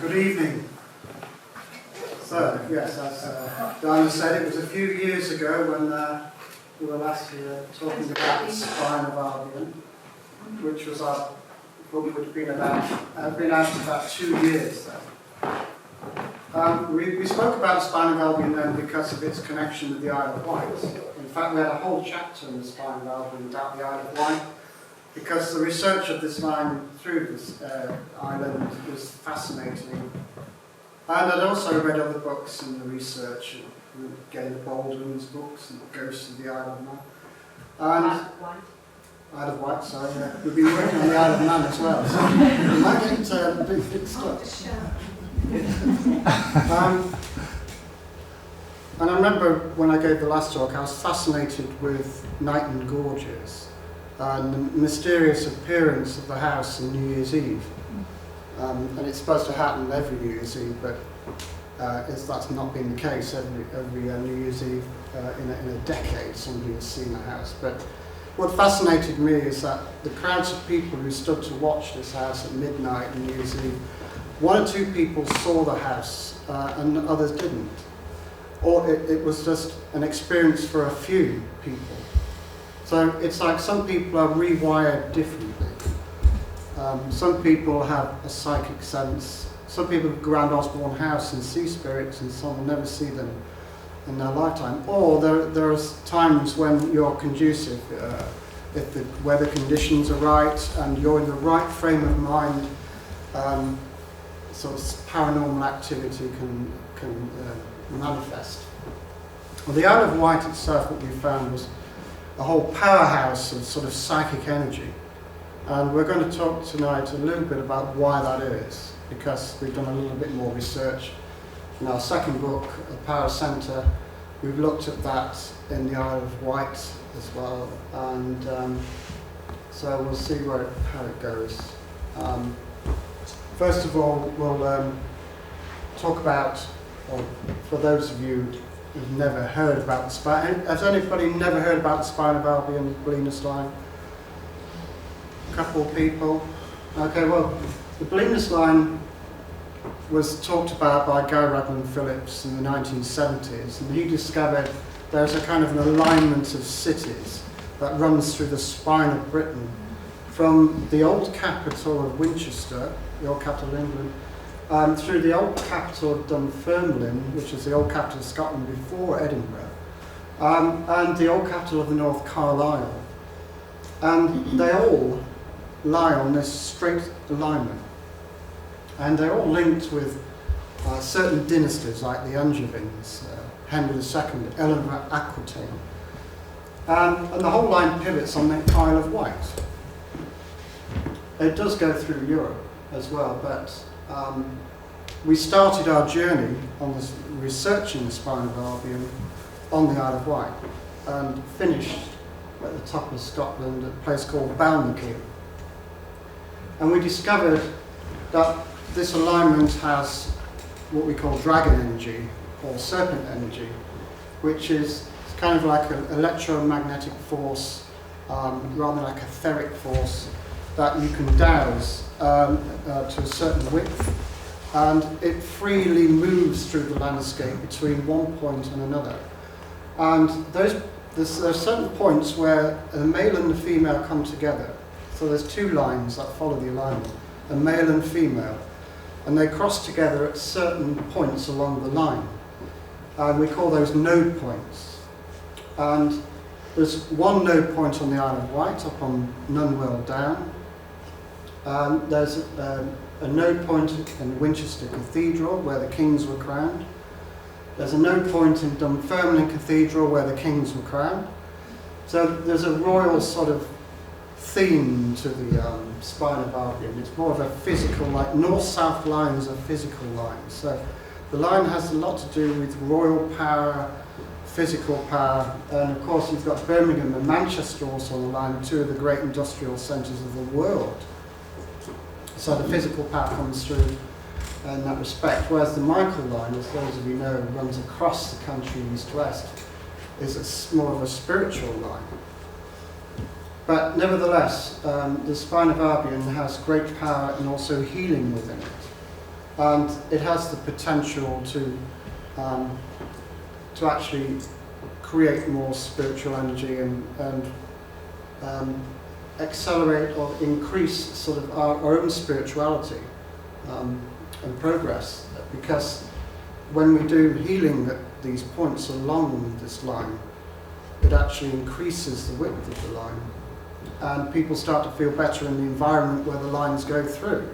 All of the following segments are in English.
Good evening. So, yes, as Diana said, it was a few years ago when we were last here talking about the spine of Albion, which was our book would have been out about 2 years then. We spoke about the spine of Albion then because of its connection with the Isle of Wight. In fact, we had a whole chapter in the spine of Albion about the Isle of Wight, because the research of this line through this island was fascinating. And I'd also read other books in the research, Gary Baldwin's books and Ghosts of the Isle of Man. And Isle of Wight, sorry, yeah. We've been working on the Isle of Man as well, so we might get a bit mixed up. And I remember when I gave the last talk, I was fascinated with Knighton Gorges and the mysterious appearance of the house on New Year's Eve. And it's supposed to happen every New Year's Eve, but that's not been the case. Every New Year's Eve in a decade somebody has seen the house. But what fascinated me is that the crowds of people who stood to watch this house at midnight on New Year's Eve, 1 or 2 people saw the house and others didn't. Or it was just an experience for a few people. So it's like some people are rewired differently. Some people have a psychic sense. Some people go around Osborne House and see spirits, and some will never see them in their lifetime. Or there are times when you're conducive, if the weather conditions are right and you're in the right frame of mind, sort of paranormal activity can manifest. Well, the Isle of Wight itself, what we found was a whole powerhouse of sort of psychic energy. And we're going to talk tonight a little bit about why that is, because we've done a little bit more research. In our second book, The Power Centre, we've looked at that in the Isle of Wight as well, and so we'll see how it goes. First of all, we'll talk about, for those of you who've never heard about the spine, has anybody never heard about the spine of Albion, Bolinas line? Couple of people. Okay, well, the Bolinas line was talked about by Gary Biltcliffe in the 1970s, and he discovered there's a kind of an alignment of cities that runs through the spine of Britain, from the old capital of Winchester, the old capital of England, through the old capital of Dunfermline, which is the old capital of Scotland before Edinburgh, and the old capital of the North, Carlisle. And they all lie on this straight alignment, and they're all linked with certain dynasties like the Angevins, Henry II, Eleanor Aquitaine, and the whole line pivots on the Isle of Wight. It does go through Europe as well, but we started our journey on this, researching the spine of Albion on the Isle of Wight, and finished at the top of Scotland at a place called Balnakeil. And we discovered that this alignment has what we call dragon energy, or serpent energy, which is kind of like an electromagnetic force, rather like a etheric force, that you can douse to a certain width, and it freely moves through the landscape between one point and another. And there are certain points where the male and the female come together. So there's 2 lines that follow the alignment, a male and female, and they cross together at certain points along the line. And we call those node points. And there's one node point on the Isle of Wight, up on Nunwell Down. There's a node point in Winchester Cathedral, where the kings were crowned. There's a node point in Dunfermline Cathedral, where the kings were crowned. So there's a royal sort of theme to the spine of Albion. It's more of a physical, like north-south lines are physical lines. So the line has a lot to do with royal power, physical power, and of course you've got Birmingham and Manchester also on the line, 2 of the great industrial centres of the world. So the physical power comes through in that respect, whereas the Michael line, as those of you know, runs across the country east-west, is more of a spiritual line. But nevertheless, the spine of Albion has great power and also healing within it. and it has the potential to actually create more spiritual energy and accelerate or increase sort of our own spirituality and progress. Because when we do healing at these points along this line, it actually increases the width of the line, and people start to feel better in the environment where the lines go through.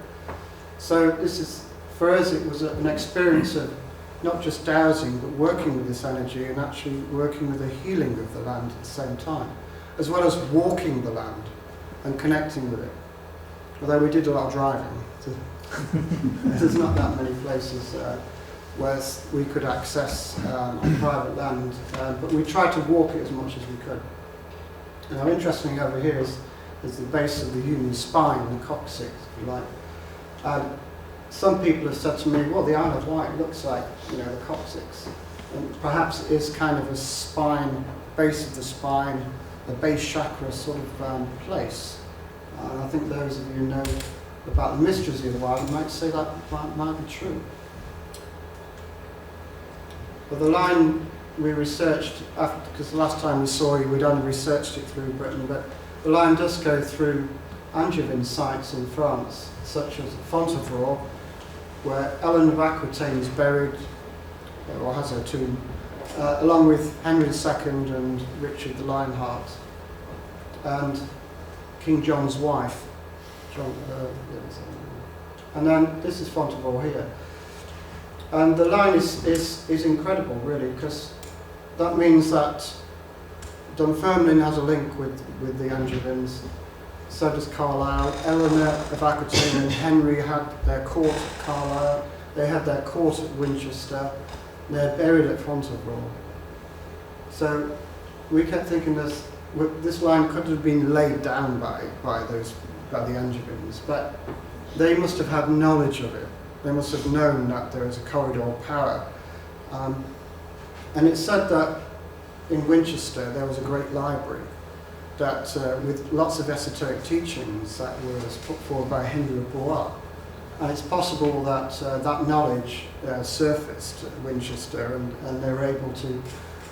So this is, for us, it was an experience of not just dowsing, but working with this energy and actually working with the healing of the land at the same time, as well as walking the land and connecting with it. Although we did a lot of driving. There's not that many places where we could access on private land, but we tried to walk it as much as we could. Now, interestingly, over here is the base of the human spine, the coccyx, if you like. Some people have said to me, well, the Isle of Wight looks like, the coccyx. And perhaps it is kind of a spine, base of the spine, a base chakra sort of place. And I think those of you who know about the mysteries of the wild might say that might be true. But the line we researched, because the last time we saw you, we'd only researched it through Britain, but the line does go through Angevin sites in France, such as Fontevraud, where Ellen of Aquitaine is buried, or has her tomb, along with Henry II and Richard the Lionheart, and King John's wife. And then this is Fontevraud here. And the line is incredible, really, because that means that Dunfermline has a link with the Angevins. So does Carlisle. Eleanor of Aquitaine and Henry had their court at Carlisle. They had their court at Winchester. They're buried at Fontevraud. So we kept thinking this line could have been laid down by the Angevins, but they must have had knowledge of it. They must have known that there is a corridor of power. And it's said that in Winchester there was a great library that with lots of esoteric teachings that was put forward by Henry of Blois. And it's possible that that knowledge surfaced at Winchester, and they were able to,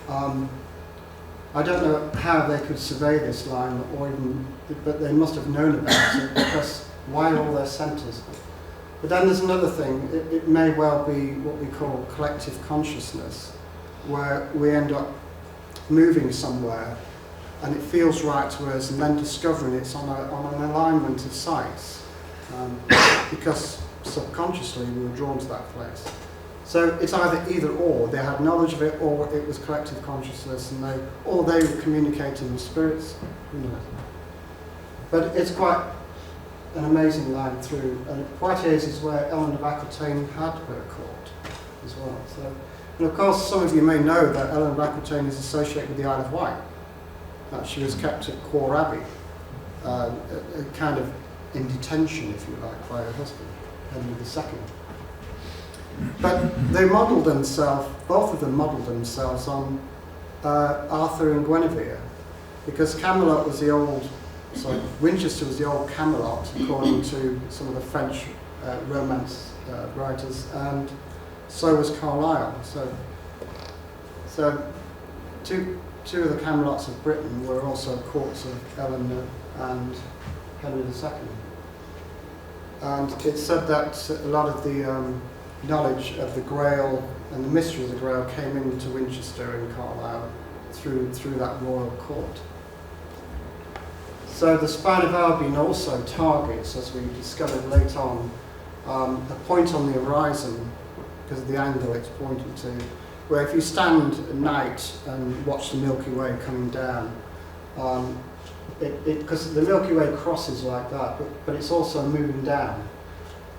I don't know how they could survey this line, but they must have known about it, because why all their centres? But then there's another thing, it may well be what we call collective consciousness, where we end up moving somewhere and it feels right to us, and then discovering it's on an alignment of sites, because subconsciously we were drawn to that place. So it's either or, they had knowledge of it, or it was collective consciousness, and they were communicating with spirits, who knows. But it's quite an amazing line through, and Poitiers is where Ellen of Aquitaine had her court as well. So, and of course, some of you may know that Ellen of Aquitaine is associated with the Isle of Wight. That she was kept at Quor Abbey, kind of in detention, if you like, by her husband, Henry II. But they modelled themselves, both of them modelled themselves on Arthur and Guinevere, because Camelot was Winchester was the old Camelot, according to some of the French romance writers, and so was Carlisle. So two of the Camelots of Britain were also courts of Eleanor and Henry II. And it's said that a lot of the knowledge of the Grail and the mystery of the Grail came into Winchester and Carlisle through that royal court. So the Spine of Albion also targets, as we discovered later on, a point on the horizon, because of the angle it's pointing to, where if you stand at night and watch the Milky Way coming down, because the Milky Way crosses like that, but it's also moving down.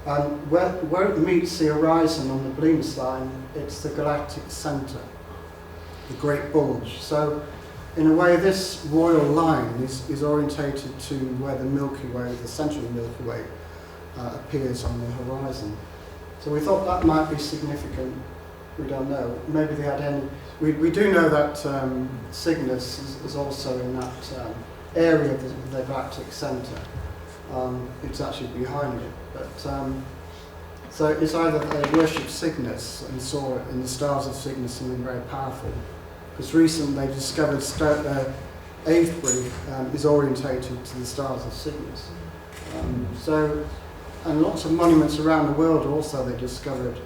And where it meets the horizon on the Blemus line, it's the galactic centre, the Great Bulge. So in a way, this royal line is orientated to where the Milky Way, the centre of the Milky Way, appears on the horizon. So we thought that might be significant. We don't know. Maybe they had any. We do know that Cygnus is also in that area of the galactic centre. It's actually behind it. But So it's either they worshipped Cygnus and saw in the stars of Cygnus something very powerful. Because recently they discovered Avebury is orientated to the stars of Cygnus. And lots of monuments around the world also they discovered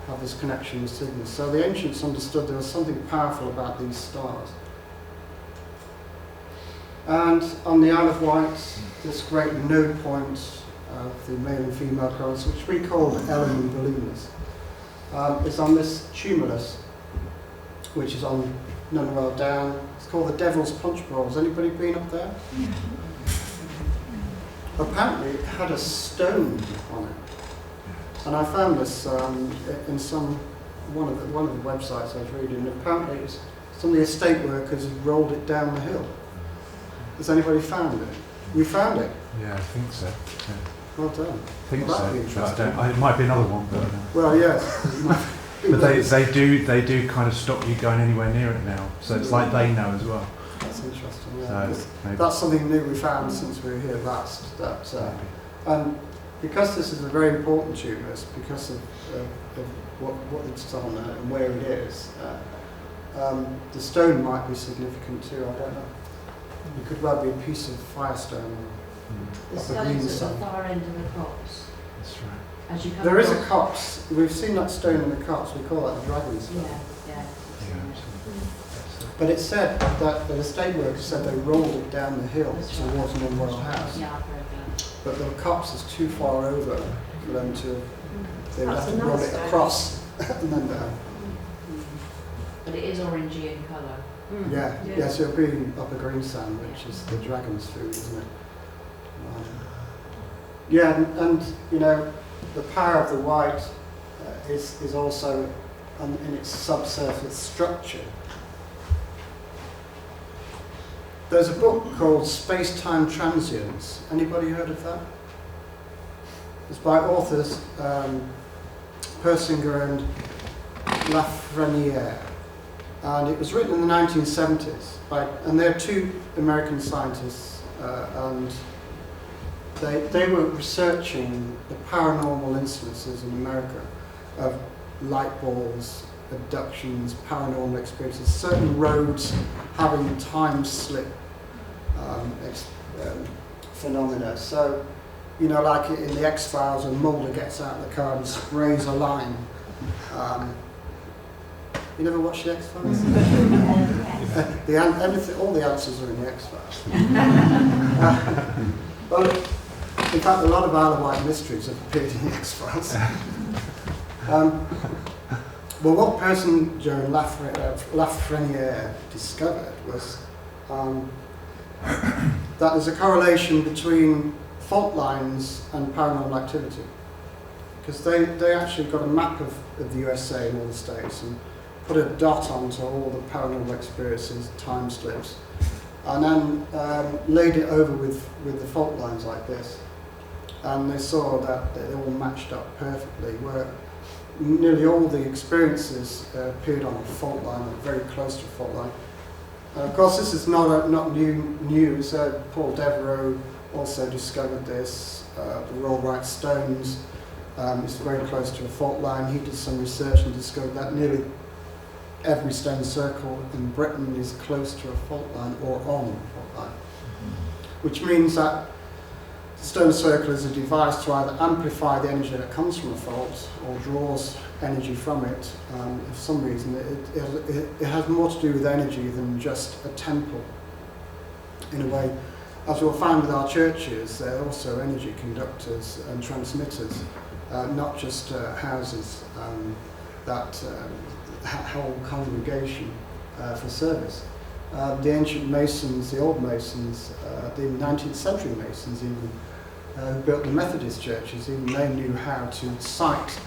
have this connection with Cygnus. So the ancients understood there was something powerful about these stars. And on the Isle of Wight, this great node point of the male and female currents, which we call the Ellen Ballooners, is on this tumulus, which is on Nunwell Down. It's called the Devil's Punch Bowl. Has anybody been up there? Apparently it had a stone on it. And I found this in one of the websites I was reading. And apparently it was some of the estate workers who rolled it down the hill. Has anybody found it? You found it? Yeah, I think so. Yeah. Well done. I think Well, so. that'd be interesting. It might be another one, but. Well, yes. But they do kind of stop you going anywhere near it now. So it's like they know as well. That's interesting. Yeah. So That's something new we found since we were here last. And because this is a very important tumulus, because of what it's on and where it is, the stone might be significant too. I don't know. It could well be a piece of firestone. The stone's at the far end of the copse. That's right. As you come There is a across- copse. We've seen that stone in the copse. We call that the dragon's stone. Yeah. But it said that the estate workers said they rolled it down the hill That's towards right. Nunwell House. Yeah, I've heard that. But the copse is too far over for them to. They would That's have to roll another it stone. across and then down. But it is orangey in colour. Yeah. Yes, it'll be Upper Greensand, which is the dragon's food, isn't it? Yeah, and you know, the power of the white is also in its subsurface structure. There's a book called Space-Time Transients. Anybody heard of that? It's by authors Persinger and Lafreniere. And it was written in the 1970s and they're two American scientists, and they were researching the paranormal instances in America of light balls, abductions, paranormal experiences, certain roads having time slip phenomena. So, you know, like in the X-Files when Mulder gets out of the car and sprays a line. You never watched the X-Files? All the answers are in the X-Files. Well, in fact, a lot of Isle of Wight mysteries have appeared in the X-Files. Well, what Persinger and Lafreniere discovered was that there's a correlation between fault lines and paranormal activity. Because they actually got a map of the USA and all the states and put a dot onto all the paranormal experiences, time slips, and then laid it over with the fault lines like this. And they saw that they all matched up perfectly, where nearly all the experiences appeared on a fault line, or very close to a fault line. Of course, this is not new. So Paul Devereux also discovered this. The Rollright Stones is very close to a fault line. He did some research and discovered that nearly every stone circle in Britain is close to a fault line or on a fault line, which means that the stone circle is a device to either amplify the energy that comes from a fault or draws energy from it. For some reason, it has more to do with energy than just a temple. In a way, as we'll find with our churches, they're also energy conductors and transmitters, not just houses that hold congregation for service. The ancient masons, the old masons, the 19th century masons even, who built the Methodist churches, even they knew how to site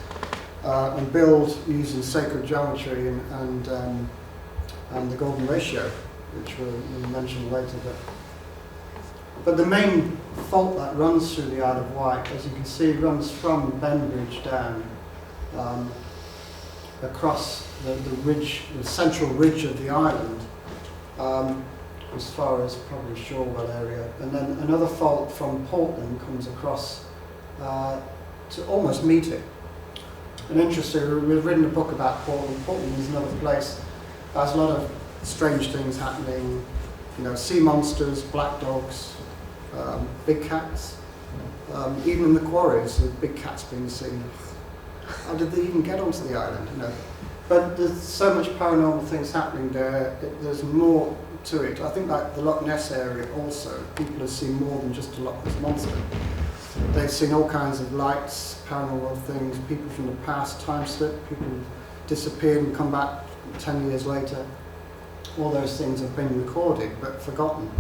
and build using sacred geometry and the golden ratio, which we'll mention later. But the main fault that runs through the Isle of Wight, as you can see, runs from Benbridge down across the ridge, the central ridge of the island, as far as probably Shorewell area, and then another fault from Portland comes across to almost meet it. And interesting, we've written a book about Portland. Portland is another place. There's a lot of strange things happening. You know, sea monsters, black dogs, big cats. Even in the quarries, the big cats being seen. How did they even get onto the island? You know, but there's so much paranormal things happening there. There's more to it. I think like the Loch Ness area also, people have seen more than just a Loch Ness monster. They've seen all kinds of lights, paranormal things, people from the past, time slip, people disappeared and come back 10 years later. All those things have been recorded but forgotten.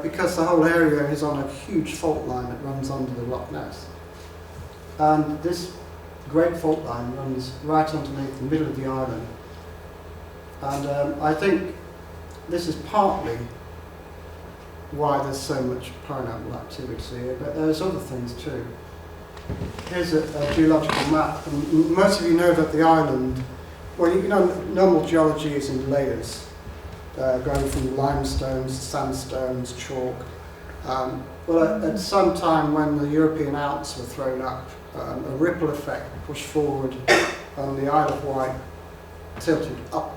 Because the whole area is on a huge fault line that runs under the Loch Ness. And this great fault line runs right underneath the middle of the island. And I think this is partly why there's so much paranormal activity here, but there's other things too. Here's a geological map, and most of you know that the island, well, you know, normal geology is in layers, going from limestones, sandstones, chalk. Well, at some time when the European Alps were thrown up, a ripple effect pushed forward, and the Isle of Wight tilted upright.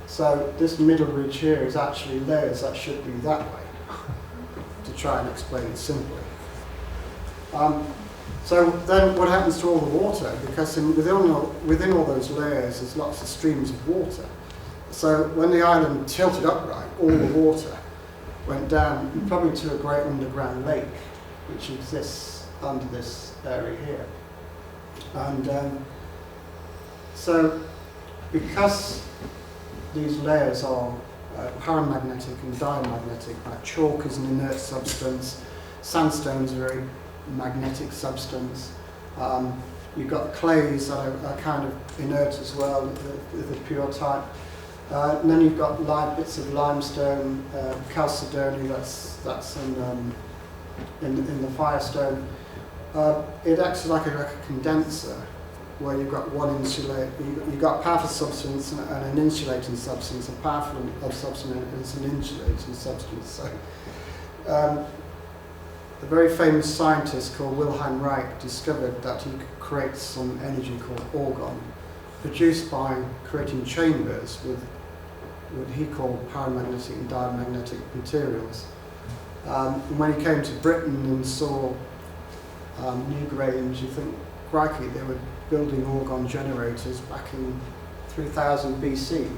So this middle ridge here is actually layers that should be that way, to try and explain it simply. So then what happens to all the water? Because within all those layers there's lots of streams of water. So when the island tilted upright, all the water went down probably to a great underground lake, which exists under this area here. And so because these layers are paramagnetic and diamagnetic, like chalk is an inert substance, sandstone is a very magnetic substance. You've got clays that are kind of inert as well, the pure type. And then you've got bits of limestone, chalcedony, that's in the firestone. It acts like a condenser, where you've got one insulator, you've got a powerful substance and an insulating substance. A powerful substance and an insulating substance. So, a very famous scientist called Wilhelm Reich discovered that he could create some energy called orgone, produced by creating chambers with what he called paramagnetic and diamagnetic materials. And when he came to Britain and saw Newgrange, you think, crikey, they were building orgone generators back in 3000 BC.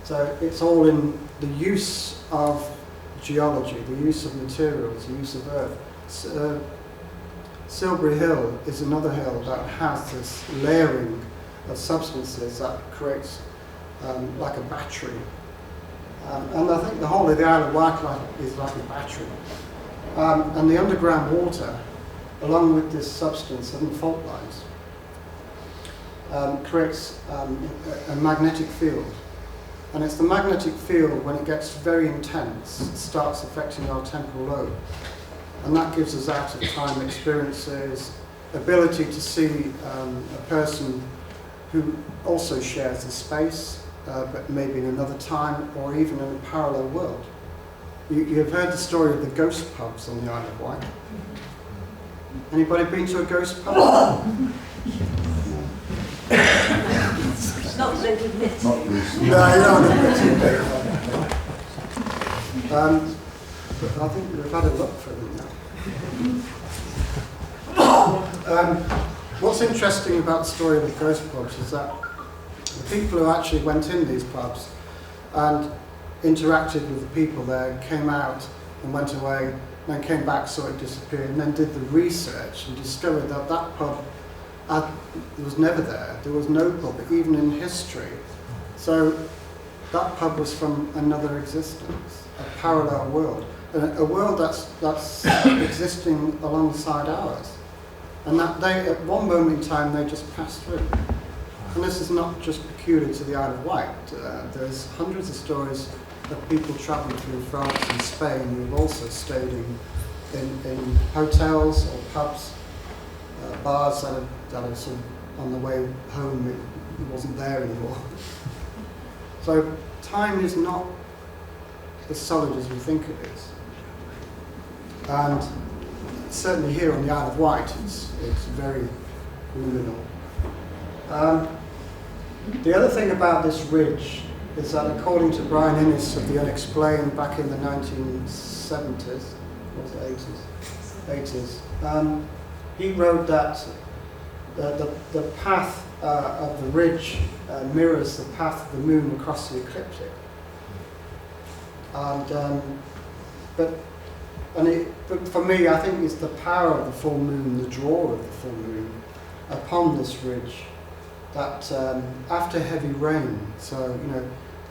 So it's all in the use of geology, the use of materials, the use of earth. Silbury Hill is another hill that has this layering of substances that creates like a battery. And I think the whole of the Isle of Wight is like a battery. And the underground water, along with this substance and the fault lines, creates a magnetic field. And it's the magnetic field, when it gets very intense, it starts affecting our temporal lobe. And that gives us out-of-time experiences, ability to see a person who also shares the space, but maybe in another time or even in a parallel world. You've heard the story of the ghost pubs on the Isle of Wight. Anybody been to a ghost pub? Not that admit. Not recently. No, you don't admit it. I think we've had a look for them now. What's interesting about the story of the ghost pubs is that the people who actually went in these pubs and interacted with the people there, came out and went away, then came back, saw it disappear, and then did the research and discovered that that pub was never there. There was no pub, even in history. So that pub was from another existence, a parallel world, a world that's existing alongside ours. And that they, at one moment in time, they just passed through. And this is not just peculiar to the Isle of Wight. There's hundreds of stories of people travelling through France and Spain who've also stayed in hotels or pubs, bars that are sort of on the way home. It wasn't there anymore. So time is not as solid as we think it is. And certainly here on the Isle of Wight, it's very liminal. The other thing about this ridge is that according to Brian Innes of The Unexplained back in the 1970s, or was it 80s, he wrote that the path of the ridge mirrors the path of the moon across the ecliptic. But for me, I think it's the power of the full moon, the draw of the full moon upon this ridge, that after heavy rain, so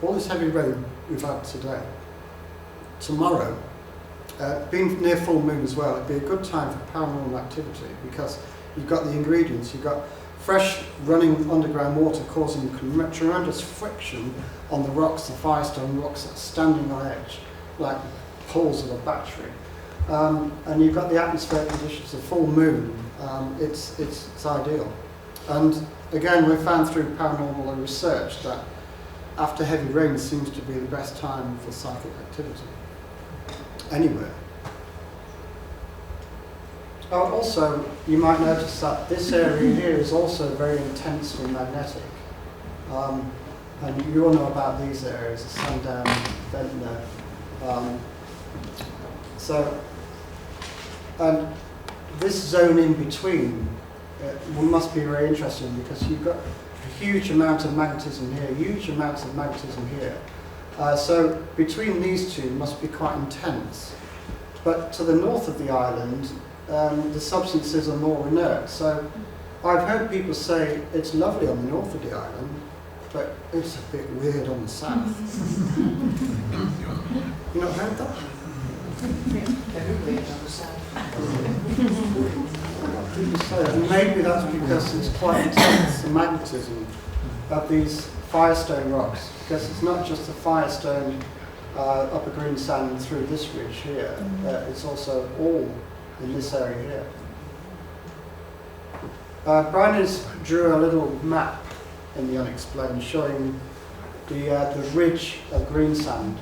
all this heavy rain we've had today, tomorrow, being near full moon as well, it'd be a good time for paranormal activity because you've got the ingredients, you've got fresh running underground water causing tremendous friction on the rocks, the firestone rocks that are standing on edge, like poles of a battery. And you've got the atmospheric conditions, the full moon, it's ideal. And again, we've found through paranormal research that after heavy rain seems to be the best time for psychic activity, anywhere. Also, you might notice that this area here is also very intensely magnetic. And you all know about these areas, the Sandown, Ventnor. And this zone in between must be very interesting because you've got a huge amount of magnetism here, huge amounts of magnetism here. So between these two must be quite intense. But to the north of the island, the substances are more inert. So I've heard people say it's lovely on the north of the island, but it's a bit weird on the south. You not heard that? Very weird on the south. People say, and maybe that's because it's quite intense, the magnetism of these firestone rocks, because it's not just the firestone upper green sand through this ridge here, it's also all in this area here. Brian drew a little map in The Unexplained showing the ridge of green sand.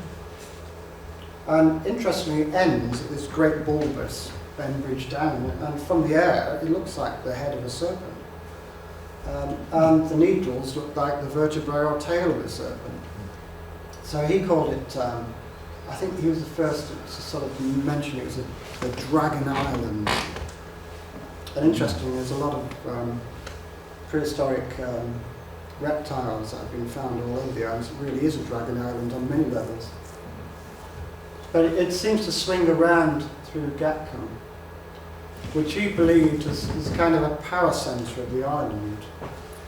And interestingly, it ends at this great bulbous bend ridge down, and from the air, it looks like the head of a serpent. And the needles look like the vertebrae or tail of a serpent. So he called it, I think he was the first to sort of mention it was a dragon island. And interesting, there's a lot of prehistoric reptiles that have been found all over the islands. It really is a dragon island on many levels. But it seems to swing around through Gatcombe, which he believed is kind of a power centre of the island.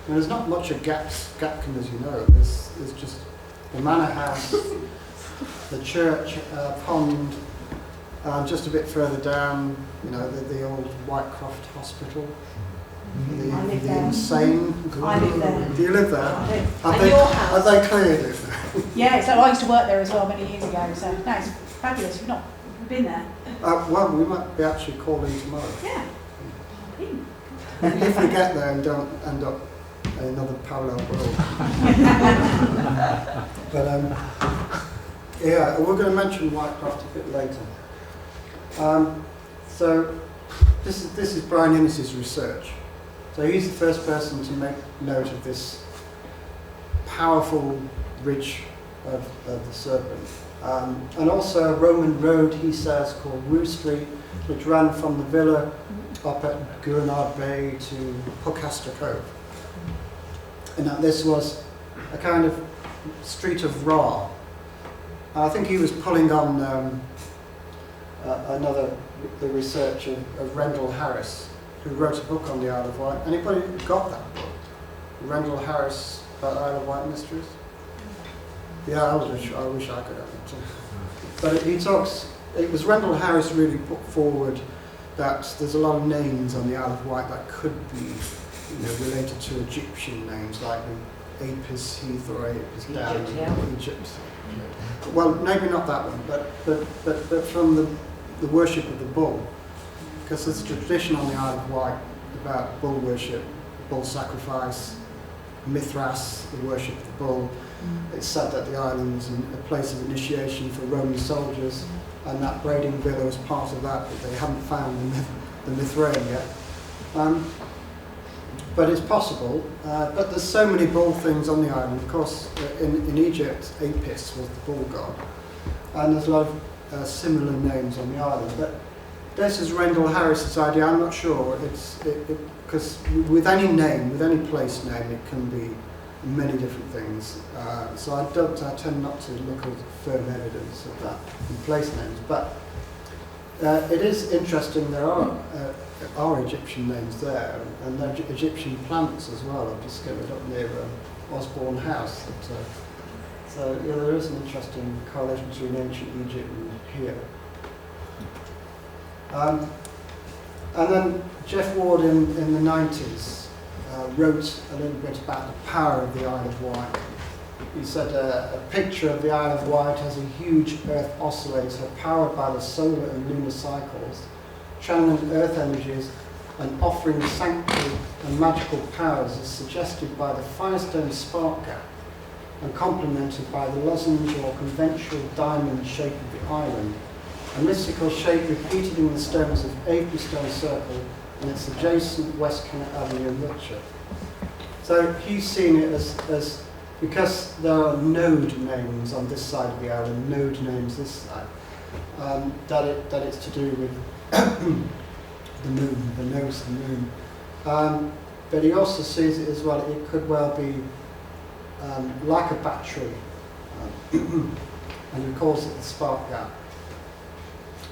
And there's not much of Gatcombe, as you know. There's just the manor house, the church, pond, just a bit further down, the old Whitecroft Hospital. The insane. I live there. Do you live there? I live. Have they cleared it? Yeah, so I used to work there as well many years ago, so no, it's fabulous. You've not been there? Well, we might be actually calling tomorrow. Yeah. If we get there and don't end up in another parallel world. But yeah, we're going to mention Whitecroft a bit later. So this is Brian Innes' research. So he's the first person to make note of this powerful ridge of the serpent. And also a Roman road, he says, called Woo Street, which ran from the villa up at Gurnard Bay to Pucaster Cove. And that this was a kind of street of Ra. And I think he was pulling on the research of Rendell Harris, who wrote a book on the Isle of Wight. Anybody got that book? Rendell Harris about Isle of Wight Mysteries? Yeah, I wish I could have it too. But he talks, it was Rendell Harris really put forward that there's a lot of names on the Isle of Wight that could be related to Egyptian names, like the Apis Heath or Apis Down in Egypt. Well, maybe not that one, but from the worship of the bull, because there's a tradition on the Isle of Wight about bull worship, bull sacrifice, Mithras, the worship of the bull. It's said that the island was a place of initiation for Roman soldiers, and that Brading Villa was part of that, but they haven't found the Mithraeum yet. but it's possible. But there's so many bull things on the island. Of course, in Egypt, Apis was the bull god, and there's a lot of similar names on the island. But this is Rendell Harris's idea. I'm not sure. Because with any name, with any place name, it can be many different things. So I tend not to look at firm evidence of that in place names. But it is interesting. There are Egyptian names there, and there are Egyptian plants as well. I've discovered up near Osborne House. So yeah, there is an interesting correlation between ancient Egypt and here. And then Jeff Ward in the 90s wrote a little bit about the power of the Isle of Wight. He said a picture of the Isle of Wight as a huge Earth oscillator powered by the solar and lunar cycles, channeling Earth energies and offering sanctity and magical powers is suggested by the Firestone spark gap and complemented by the lozenge or conventional diamond shape of the island, a mystical shape repeated in the stones of Avenstone Circle and its adjacent West Kennett Avenue in Wiltshire. So he's seen it as because there are node names on this side of the island, node names this side, that it's to do with the moon, the nodes of the moon. But he also sees it as well, it could well be like a battery, and he calls it the spark gap.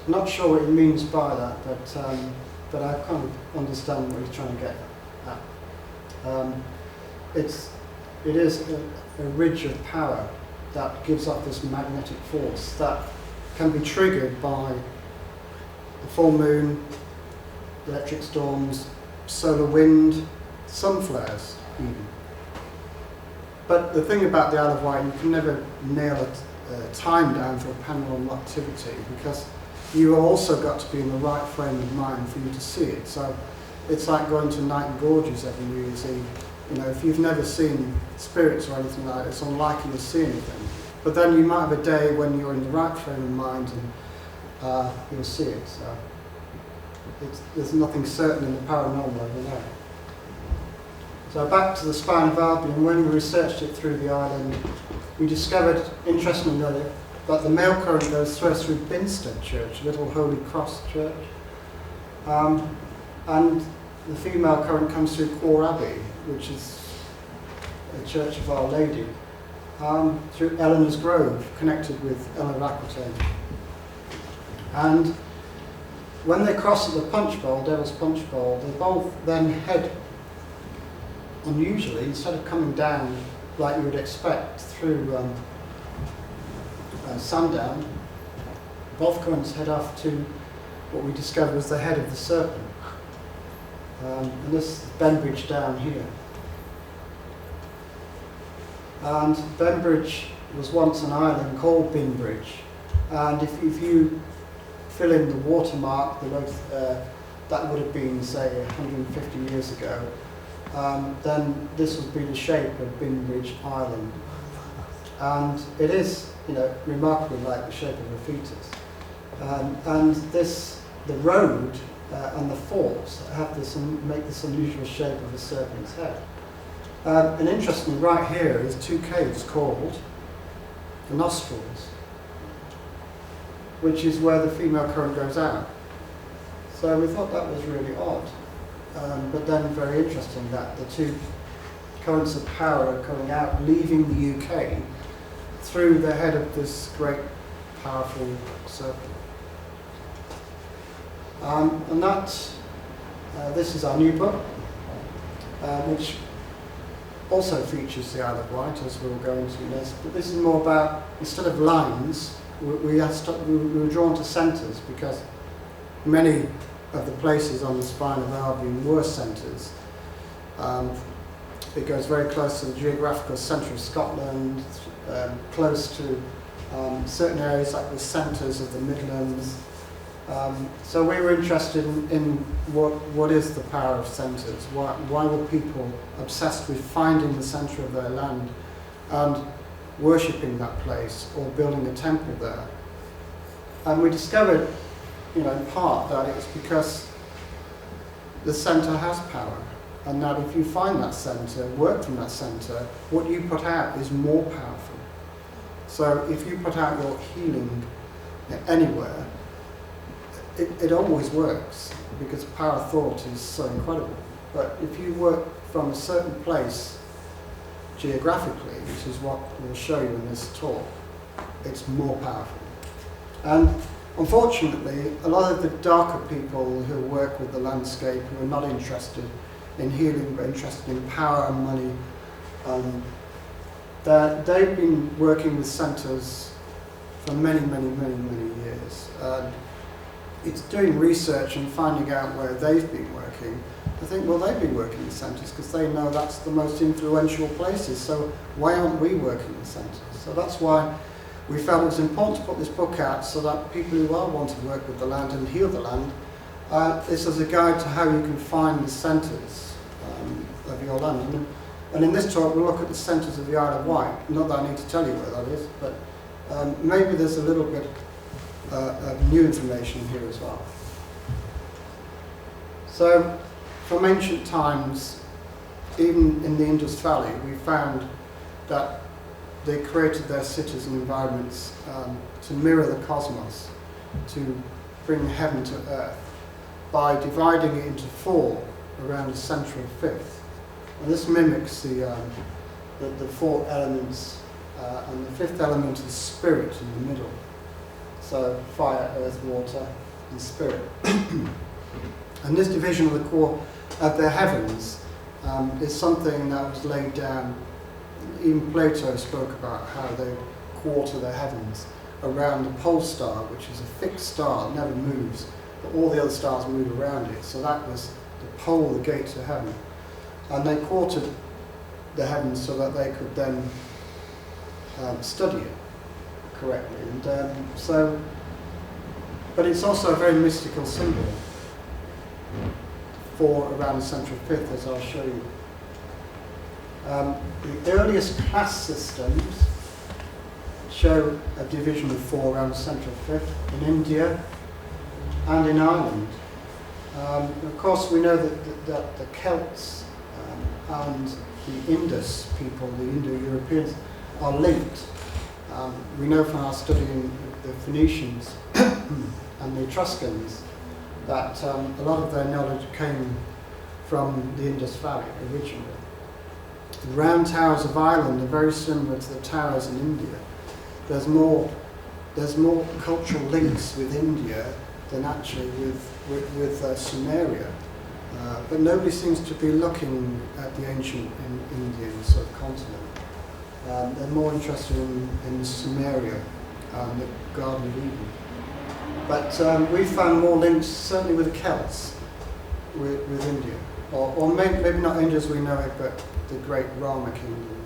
I'm not sure what he means by that, but I kind of understand what he's trying to get at. It is a ridge of power that gives off this magnetic force that can be triggered by the full moon, electric storms, solar wind, sun flares even. But the thing about the Isle of Wight, you can never nail a time down for a paranormal activity because you also got to be in the right frame of mind for you to see it. So it's like going to night and gorges every New Year's Eve. You know, if you've never seen spirits or anything like that, it's unlikely to see anything. But then you might have a day when you're in the right frame of mind and you'll see it. So there's nothing certain in the paranormal over there. So back to the Spine of Albion, when we researched it through the island, we discovered, interestingly, that the male current goes first through Binstead Church, Little Holy Cross Church, and the female current comes through Quor Abbey, which is a Church of Our Lady, through Eleanor's Grove, connected with Eleanor Aquitaine. And when they cross at the Punch Bowl, Devil's Punch Bowl, they both then head, unusually, instead of coming down like you would expect through Sandown, both currents head off to what we discovered was the head of the serpent. And this is Benbridge down here. And Benbridge was once an island called Binbridge. And if you fill in the watermark, that would have been, say, 150 years ago, then this would be the shape of Binbridge Island. And it is, remarkably like the shape of a fetus. And the road and the forts make this unusual shape of a serpent's head. And interestingly, right here is two caves called the nostrils, which is where the female current goes out. So we thought that was really odd, but then very interesting that the two currents of power are coming out, leaving the UK through the head of this great, powerful serpent. And this is our new book, which also features the Isle of Wight, as we'll go into this. But this is more about, instead of lines, we were drawn to centres because many of the places on the Spine of Albion were centres. It goes very close to the geographical centre of Scotland, close to certain areas like the centres of the Midlands. So we were interested in what is the power of centres. Why were people obsessed with finding the centre of their land and worshipping that place or building a temple there? And we discovered, in part, that it's because the centre has power. and that if you find that centre, work from that centre, what you put out is more powerful. So if you put out your healing anywhere, it always works, because power of thought is so incredible. But if you work from a certain place geographically, which is what we'll show you in this talk, it's more powerful. And unfortunately, a lot of the darker people who work with the landscape, who are not interested in healing but interested in power and money, they've been working with centres for many years. It's doing research and finding out where they've been working. I think, well, they've been working in centres because they know that's the most influential places, so why aren't we working in centres? So that's why we felt it was important to put this book out, so that people who are want to work with the land and heal the land, this is a guide to how you can find the centres of your land. And in this talk we'll look at the centres of the Isle of Wight. Not that I need to tell you where that is, but maybe there's a little bit of new information here as well. So, from ancient times, even in the Indus Valley, we found that they created their cities and environments to mirror the cosmos, to bring heaven to earth, by dividing it into four around a central fifth. And this mimics the four elements, and the fifth element is spirit in the middle. So fire, earth, water, and spirit. And this division of the core of the heavens is something that was laid down. Even Plato spoke about how they quarter the heavens around the pole star, which is a fixed star, it never moves, but all the other stars move around it. So that was the pole, the gate to heaven. And they quartered the heavens so that they could then study it correctly. And but it's also a very mystical symbol for around the central fifth, as I'll show you. The earliest class systems show a division of four around the central fifth in India and in Ireland. Of course, we know that the Celts and the Indus people, the Indo-Europeans, are linked. We know from our studying the Phoenicians and the Etruscans that a lot of their knowledge came from the Indus Valley originally. The round towers of Ireland are very similar to the towers in India. There's more cultural links with India than actually with Sumeria. But nobody seems to be looking at the ancient Indian sort of continent. They're more interested in Sumeria and the Garden of Eden. But we found more links, certainly with the Celts, with India. Or maybe not India as we know it, but the great Rama kingdom.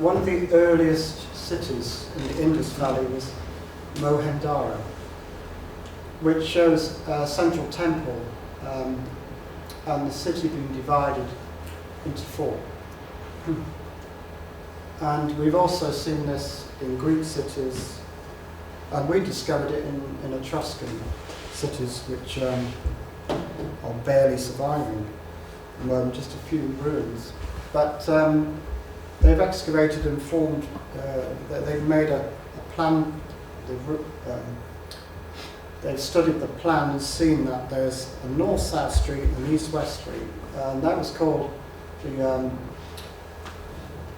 One of the earliest cities in the Indus Valley was Mohenjo-daro, which shows a central temple and the city being divided into four. And we've also seen this in Greek cities, and we discovered it in Etruscan cities, which are barely surviving, just a few ruins. But they've excavated and formed, they've made a plan, they've studied the plan and seen that there's a north-south street and an east-west street, and that was called the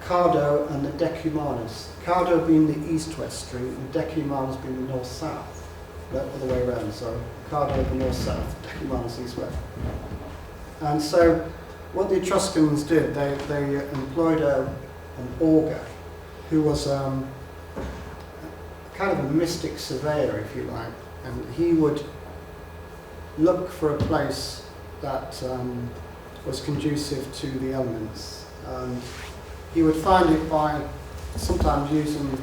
Cardo and the Decumanus. Cardo being the east-west street and Decumanus being the north-south, the other way around, so Cardo the north-south, Decumanus east-west. And so what the Etruscans did, they employed an augur who was kind of a mystic surveyor, if you like, and he would look for a place that was conducive to the elements, and he would find it by sometimes using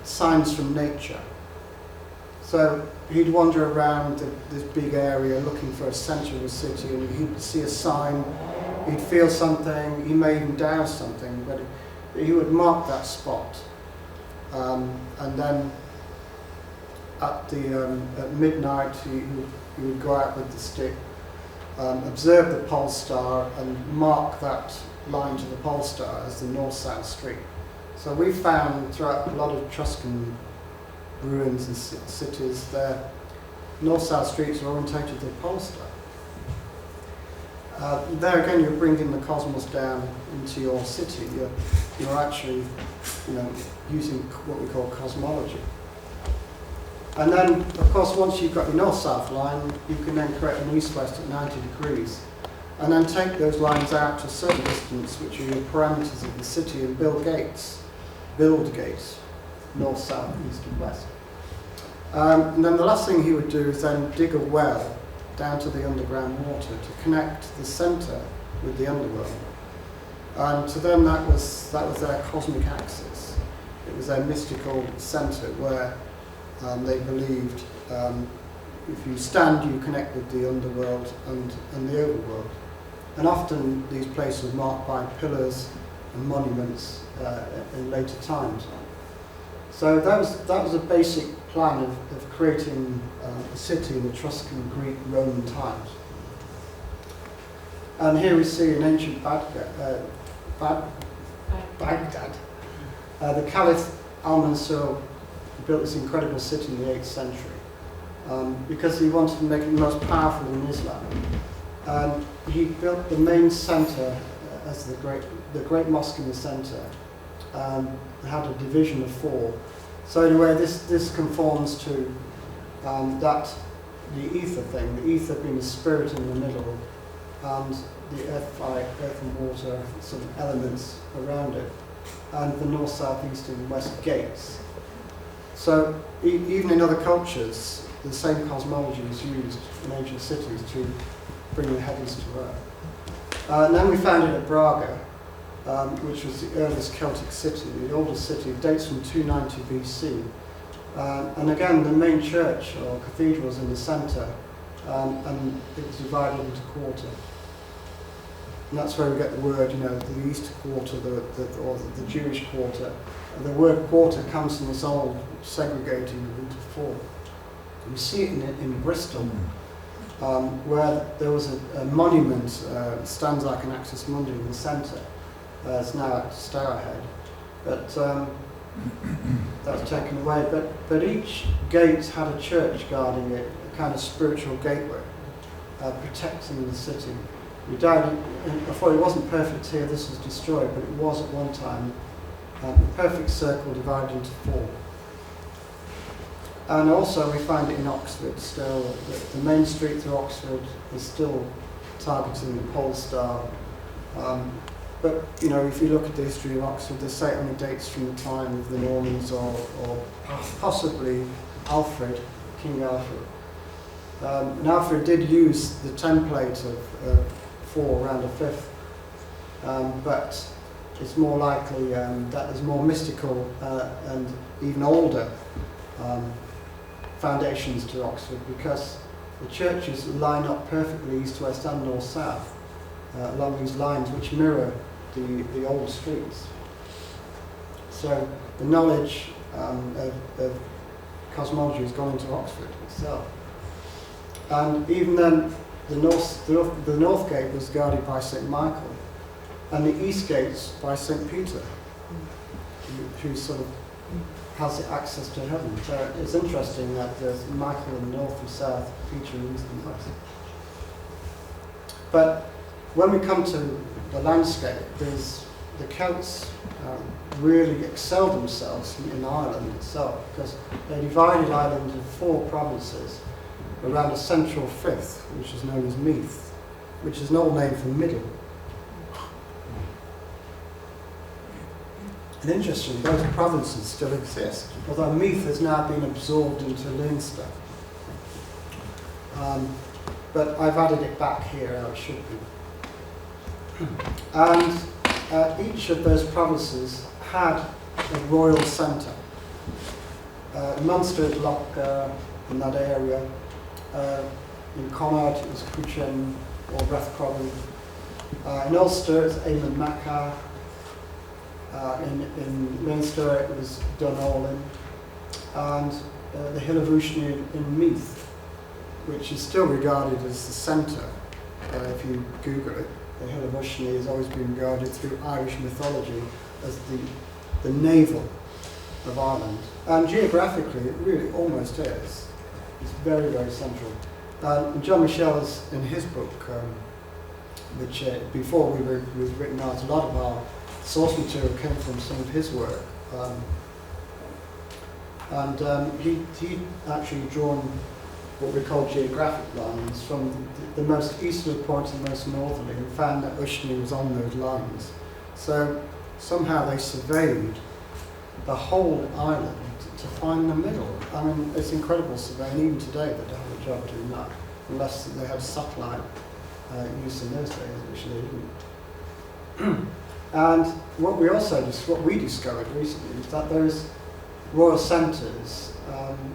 signs from nature. So he'd wander around this big area looking for a centre of the city, and he'd see a sign, he'd feel something, he may even douse something, but he would mark that spot. And then at midnight he would he would go out with the stick, observe the pole star and mark that line to the pole star as the north-south street. So we found throughout a lot of Etruscan ruins and cities, their north-south streets are orientated to the pole star. There again, you're bringing the cosmos down into your city. You're actually, using what we call cosmology. And then, of course, once you've got your north-south line, you can then create an east-west at 90 degrees, and then take those lines out to a certain distance, which are your parameters of the city, and build gates, north, south, east, and west. And then the last thing he would do is then dig a well down to the underground water to connect the centre with the underworld. And to them that was their cosmic axis. It was their mystical centre where they believed if you stand you connect with the underworld and the overworld. And often these places were marked by pillars and monuments in later times. So that was a basic plan of creating a city in Etruscan, Greek, Roman times. And here we see in ancient Baghdad. The Caliph Al-Mansur built this incredible city in the 8th century because he wanted to make it the most powerful in Islam. And he built the main centre as the great mosque in the centre. It had a division of 4. So anyway, this conforms to the ether thing, the ether being the spirit in the middle, and the earth and water sort of elements around it, and the north, south, east, and west gates. So even in other cultures, the same cosmology is used in ancient cities to bring the heavens to earth. And then we found it at Braga, which was the earliest Celtic city, the oldest city. It dates from 290 BC. And again, the main church or cathedral was in the centre, and it was divided into quarter. And that's where we get the word, the East quarter, or the Jewish quarter. And the word quarter comes from this old segregating into 4. We see it in Bristol, where there was a monument, stands like an Axis Mundi in the centre. It's now at Stourhead, but that was taken away. But each gate had a church guarding it, a kind of spiritual gateway, protecting the city. Before it wasn't perfect here, this was destroyed, but it was at one time a perfect circle divided into 4. And also we find it in Oxford still. The main street through Oxford is still targeting the pole star. But if you look at the history of Oxford, they say it only dates from the time of the Normans or possibly Alfred, King Alfred. And Alfred did use the template of 4 around a 5th, but it's more likely that there's more mystical and even older foundations to Oxford, because the churches line up perfectly east, west and north, south along these lines which mirror the old streets. So the knowledge of cosmology has gone into Oxford itself. And even then, the north gate was guarded by St. Michael, and the east gates by St. Peter, who sort of has the access to heaven. So it's interesting that there's Michael in the north and south, Peter in the east and west. But when we come to the landscape, the Celts really excelled themselves in Ireland itself, because they divided Ireland into 4 provinces around a central 5th, which is known as Meath, which is an old name for middle. And interestingly, those provinces still exist, although Meath has now been absorbed into Leinster. But I've added it back here how it should be. And each of those provinces had a royal centre. Munster is Loch in that area. In Connaught it was Cuchen or Rathcroggan. In Ulster it's Eamon Macha. In Leinster it was Dunolin. And the Hill of Uisneach in Meath. which is still regarded as the centre. If you Google it, the Hill of Ushney has always been regarded through Irish mythology as the navel of Ireland. And geographically, it really almost is. It's very, very central. John Michel has, in his book, which before was written out, a lot of our source material came from some of his work. He actually drawn what we call geographic lines from the most easterly point to the most northerly, and found that Ushney was on those lines. So somehow they surveyed the whole island to find the middle. I mean, it's incredible surveying. Even today they don't have a job doing that, unless they had satellite use in those days, which they didn't. And what we discovered recently is that those royal centres,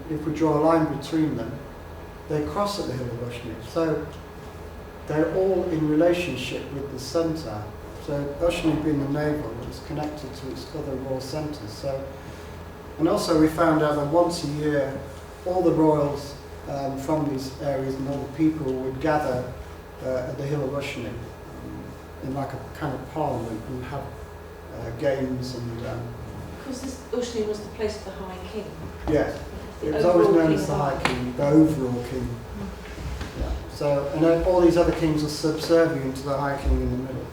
if we draw a line between them, they cross at the Hill of Ushney. So they're all in relationship with the centre. So Ushney being the navel is connected to its other royal centres. So, and also we found out that once a year, all the royals from these areas and all the people would gather at the Hill of Ushney in like a kind of parliament and have games and. Because this Ushney was the place of the High King. Yes, The it was always overall known king as the of High Ireland. King, the overall king. Yeah. So, and all these other kings are subservient to the High King in the middle.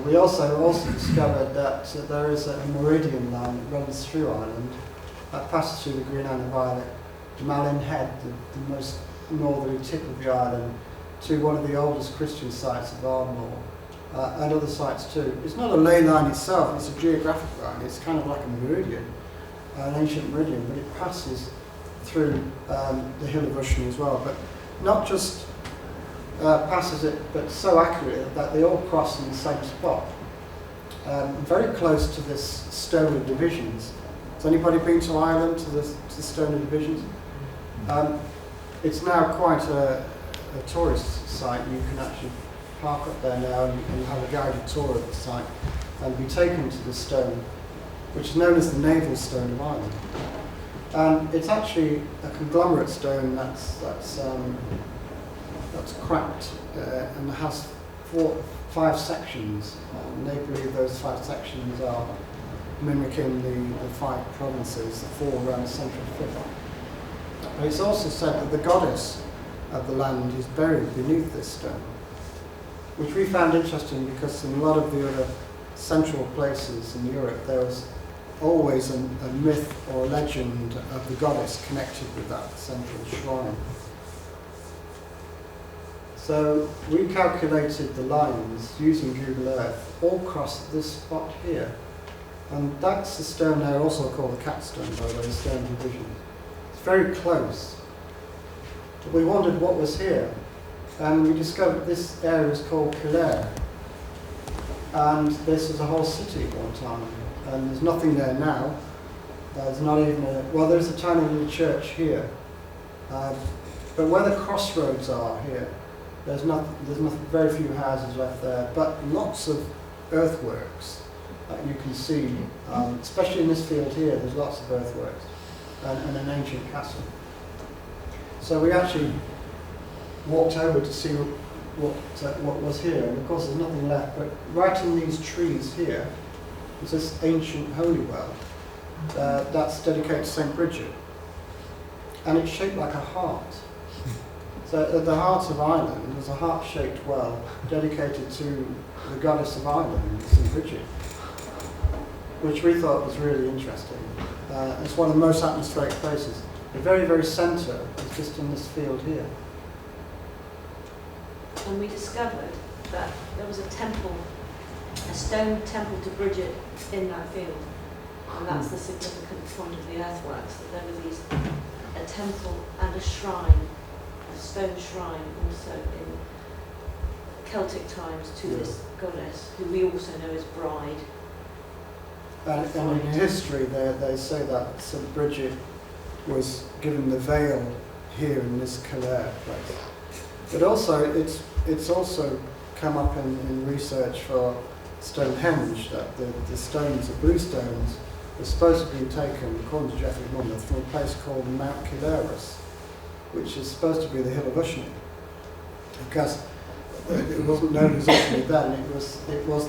We also discovered that there is a meridian line that runs through Ireland, that passes through the Green Island of Ireland, Malin Head, the most northerly tip of the island, to one of the oldest Christian sites of Ardmore, and other sites too. It's not a ley line itself, it's a geographic line. It's kind of like a meridian, an ancient meridian, but it passes through the Hill of Ushney as well. But not just passes it, but so accurately that they all cross in the same spot. Very close to this Stone of Divisions. Has anybody been to Ireland, to the Stone of Divisions? It's now quite a tourist site. You can actually park up there now and have a guided tour of the site and be taken to the stone, which is known as the Naval Stone of Ireland. And it's actually a conglomerate stone that's cracked and has 5 sections. And they believe those 5 sections are mimicking the 5 provinces, the 4 around the central fifth. And it's also said that the goddess of the land is buried beneath this stone, which we found interesting because in a lot of the other central places in Europe there was always a myth or a legend of the goddess connected with that central shrine. So we calculated the lines using Google Earth, all cross this spot here. And that's the stone there, also called the capstone, by the way, the Stone of Division. It's very close. But we wondered what was here. And we discovered this area is called Kildare. And this was a whole city at one time. And there's nothing there now. There's not even there's a tiny little church here. But where the crossroads are here, there's very few houses left there, but lots of earthworks that you can see, especially in this field here, there's lots of earthworks and an ancient castle. So we actually walked over to see what was here, and of course there's nothing left, but right in these trees here is this ancient holy well that's dedicated to St. Bridget, and it's shaped like a heart. So at the heart of Ireland, there's a heart-shaped well dedicated to the goddess of Ireland, St. Bridget, which we thought was really interesting. It's one of the most atmospheric places. The very, very centre is just in this field here. And we discovered that there was a temple, a stone temple to Bridget in that field. And that's the significant point of the earthworks, that there were a temple and a shrine, a stone shrine also in Celtic times to this goddess, who we also know as Bride. And in history, they say that St. Bridget was given the veil here in this Kildare place. But also, it's also come up in research for Stonehenge that the stones, the blue stones, were supposed to be taken, according to Geoffrey Monmouth, from a place called Mount Kildare, which is supposed to be the Hill of Ushny, because it wasn't known as Ushny then. It was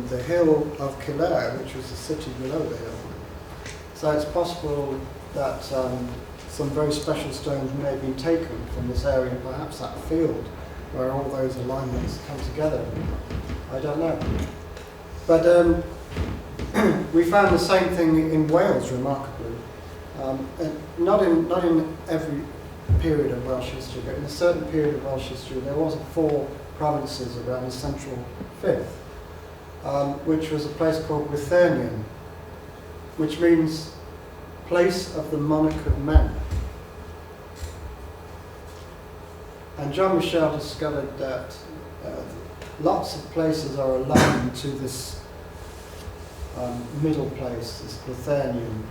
the hill of Kildare, which was the city below the hill. So it's possible that some very special stones may have been taken from this area, perhaps that field where all those alignments come together. I don't know. But we found the same thing in Wales, remarkably. And not in every period of Welsh history, but in a certain period of Welsh history, there was 4 provinces around the central Firth, which was a place called Withernian, which means place of the monarch of men. And John Michel discovered that lots of places are aligned to this middle place, this Withernian,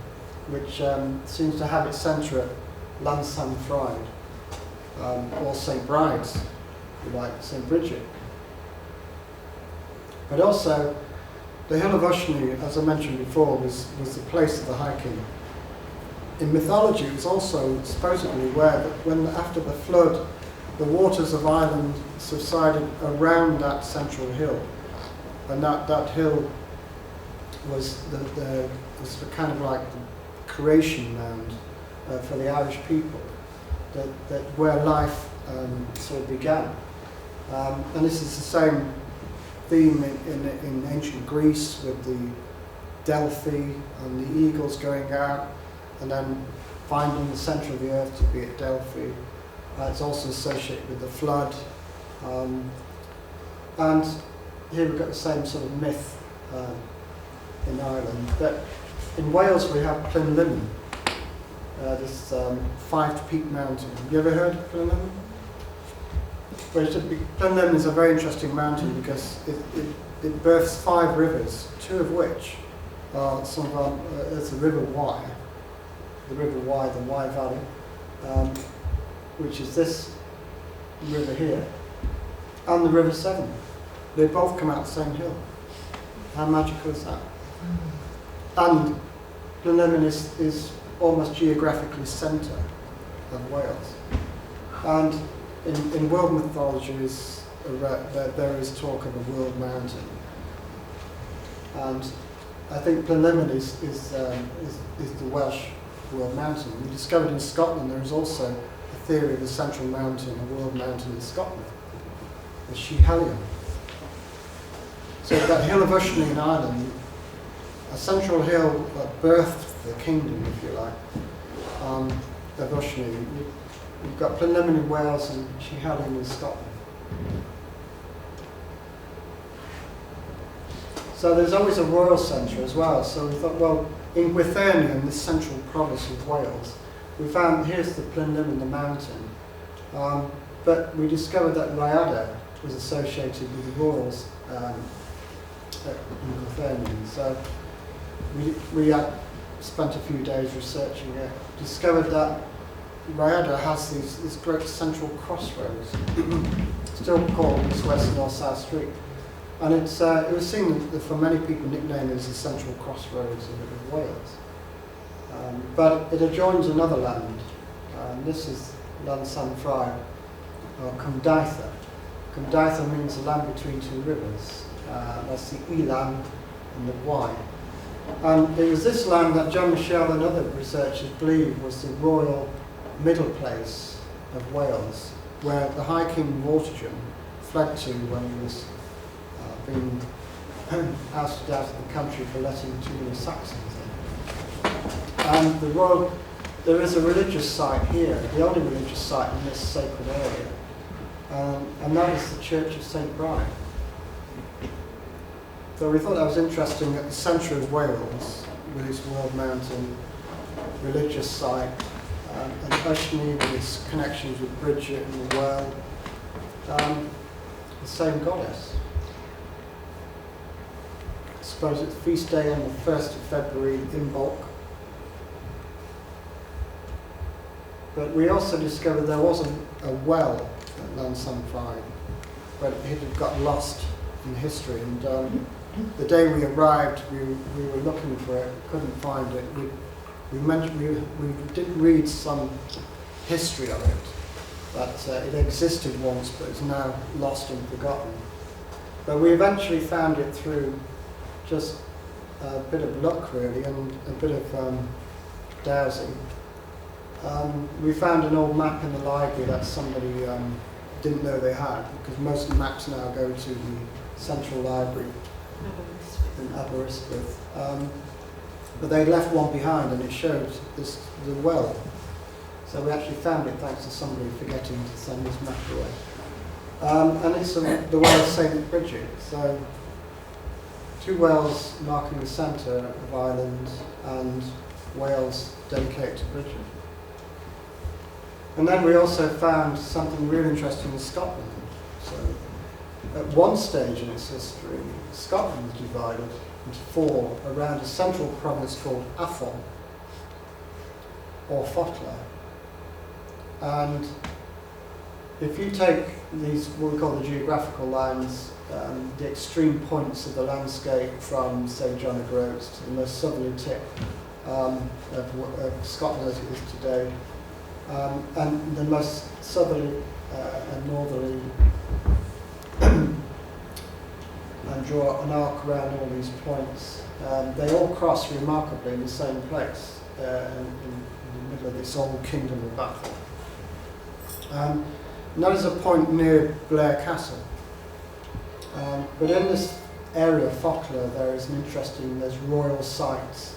which seems to have its centre at Llansanfraid, or St Bride's, if you like, St Bridget. But also, the Hill of Ushny, as I mentioned before, was the place of the High King. In mythology, it was also supposedly where, when after the flood, the waters of Ireland subsided around that central hill, and that hill was the kind of like the creation mound for the Irish people, that where life sort of began. And this is the same theme in ancient Greece with the Delphi and the eagles going out and then finding the centre of the earth to be at Delphi. It's also associated with the flood. And here we've got the same sort of myth in Ireland. But in Wales we have Plynlimmon, this 5-peak mountain. Have you ever heard of Plynlimmon? Plynlimmon is a very interesting mountain because it births 5 rivers, 2 of which are it's the River Wye, the Wye Valley, which is this river here, and the River Severn. They both come out the same hill. How magical is that? And Plynlimmon is almost geographically centre of Wales. And in world mythology there is talk of a world mountain. And I think Plynlimmon is the Welsh world mountain. We discovered in Scotland there is also a theory of a central mountain, a world mountain in Scotland, the Schiehallion. So that Hill of Ushny in Ireland, a central hill that birthed the kingdom, if you like, of Ushny. You've got Plynlimmon in Wales and Schiehallion in Scotland. So there's always a royal centre as well. So we thought, well, in Withernian, this central province of Wales, we found here's the Plynlimmon, the mountain. But we discovered that Rhyadr was associated with the royals in Withernian. So we spent a few days researching it, discovered that Rhyadr has these great central crossroads, still called East, West, North, South Street. And it was seen for many people nicknamed as the central crossroads of Wales. But it adjoins another land. This is Llansanfraid, or Cymdaitha. Cymdaitha means the land between 2 rivers. That's the Elan and the Wye. And it was this land that John Michel and other researchers believe was the royal middle place of Wales, where the High King Vortigern fled to when he was being ousted out of the country for letting too many Saxons in. And there is a religious site here, the only religious site in this sacred area, and that is the Church of St Bride. So we thought that was interesting at the centre of Wales, with its world mountain, religious site, and Ushny with its connections with Bridget and the well, the same goddess. I suppose it's feast day on the 1st of February in bulk. But we also discovered there was a well at Llansanfraid, but it had got lost in history. And the day we arrived, we were looking for it, couldn't find it. We did read some history of it. That it existed once but is now lost and forgotten. But we eventually found it through just a bit of luck really and a bit of dowsing. We found an old map in the library that somebody didn't know they had, because most maps now go to the Central Library in Aberystwyth. But they left one behind and it showed the well. So we actually found it thanks to somebody forgetting to send this map away. And it's the well of St. Bridget. So 2 wells marking the centre of Ireland and Wales dedicated to Bridget. And then we also found something really interesting in Scotland. So at one stage in its history, Scotland was divided into 4 around a central province called Atholl, or Fotla. And if you take these, what we call the geographical lines, the extreme points of the landscape from, say, John O'Groats to the most southerly tip of Scotland as it is today, and the most southerly and northerly, and draw an arc around all these points. They all cross remarkably in the same place, in the middle of this old kingdom of Atholl. And that is a point near Blair Castle. But in this area of Fotla, there's royal sites,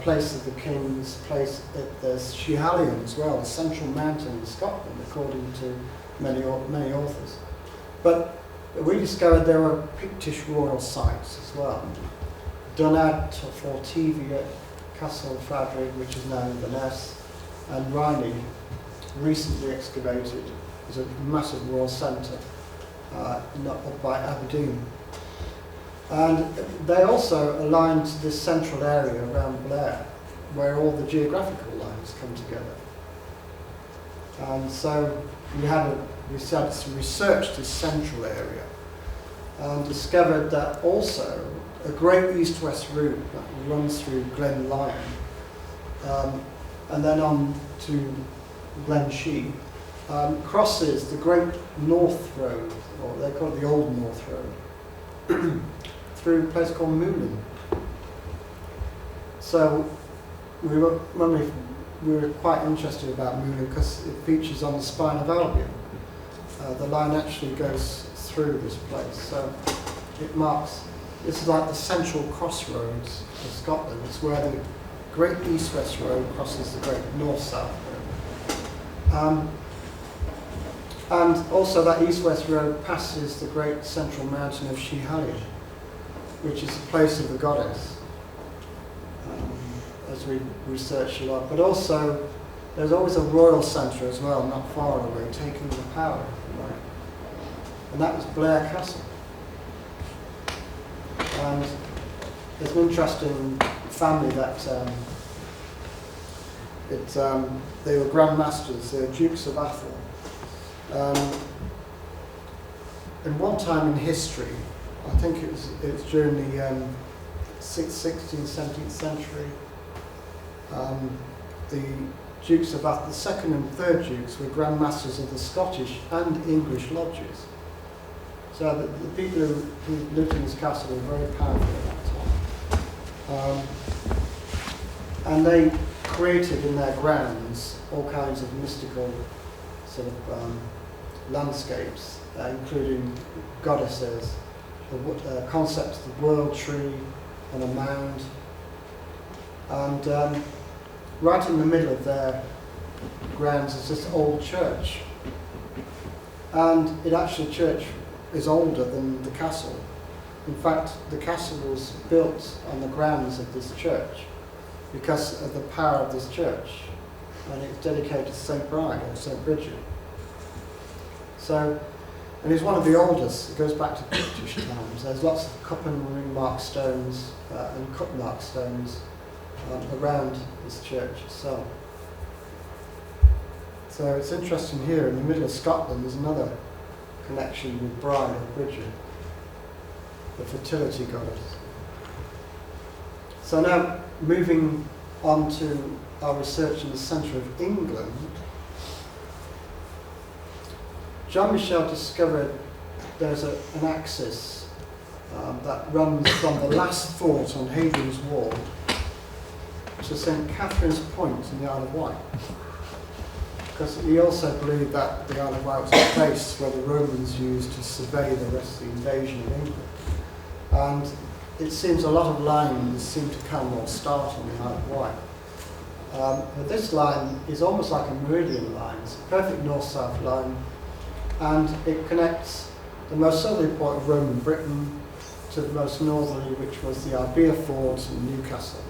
place of the kings, there's Schiehallion as well, the central mountain in Scotland, according to many authors. But we discovered there were Pictish royal sites as well. Dunad Fortivia, Castle Fradrig, which is now Inverness, and Rhynie, recently excavated, is a massive royal centre, not up by Aberdeen. And they also aligned to this central area around Blair, where all the geographical lines come together. And so we researched this central area and discovered that also a great east-west route that runs through Glen Lyon and then on to Glen Shee crosses the Great North Road, or they call it the Old North Road, through a place called Moulin. So we were quite interested about Moulin because it features on the spine of Albion. The line actually goes through this place, so it marks, this is like the central crossroads of Scotland. It's where the Great East-West Road crosses the Great North-South Road. And also that East-West Road passes the great central mountain of Schiehallion, which is the place of the goddess, as we researched a lot. But also, there's always a royal centre as well, not far away, taking the power, right? And that was Blair Castle. And there's an interesting family that they were Grand Masters, they were Dukes of Atholl. And one time in history, I think it was during the 16th, 17th century, the Dukes of Atholl, the second and third Dukes, were Grand Masters of the Scottish and English lodges. So the people who lived in this castle were very powerful at that time. And they created in their grounds all kinds of mystical sort of landscapes, including goddesses, the concepts of the world tree and a mound. And right in the middle of their grounds is this old church. And the church is older than the castle. In fact, the castle was built on the grounds of this church because of the power of this church. And it's dedicated to St. Bride or St. Bridget. So, and it's one of the oldest. It goes back to Pictish times. There's lots of cup and ring mark stones and cup mark stones around this church itself. So it's interesting here in the middle of Scotland. There's another connection with Bride or Bridget, the fertility goddess. So now moving on to our research in the centre of England. Jean-Michel discovered there's an axis that runs from the last fort on Hadrian's Wall to St. Catherine's Point in the Isle of Wight. Because he also believed that the Isle of Wight was a place where the Romans used to survey the rest of the invasion of England. And it seems a lot of lines seem to come or start on the Isle of Wight. But this line is almost like a meridian line. It's a perfect north-south line, and it connects the most southerly point of Roman Britain to the most northerly, which was the Arbia Fort in Newcastle.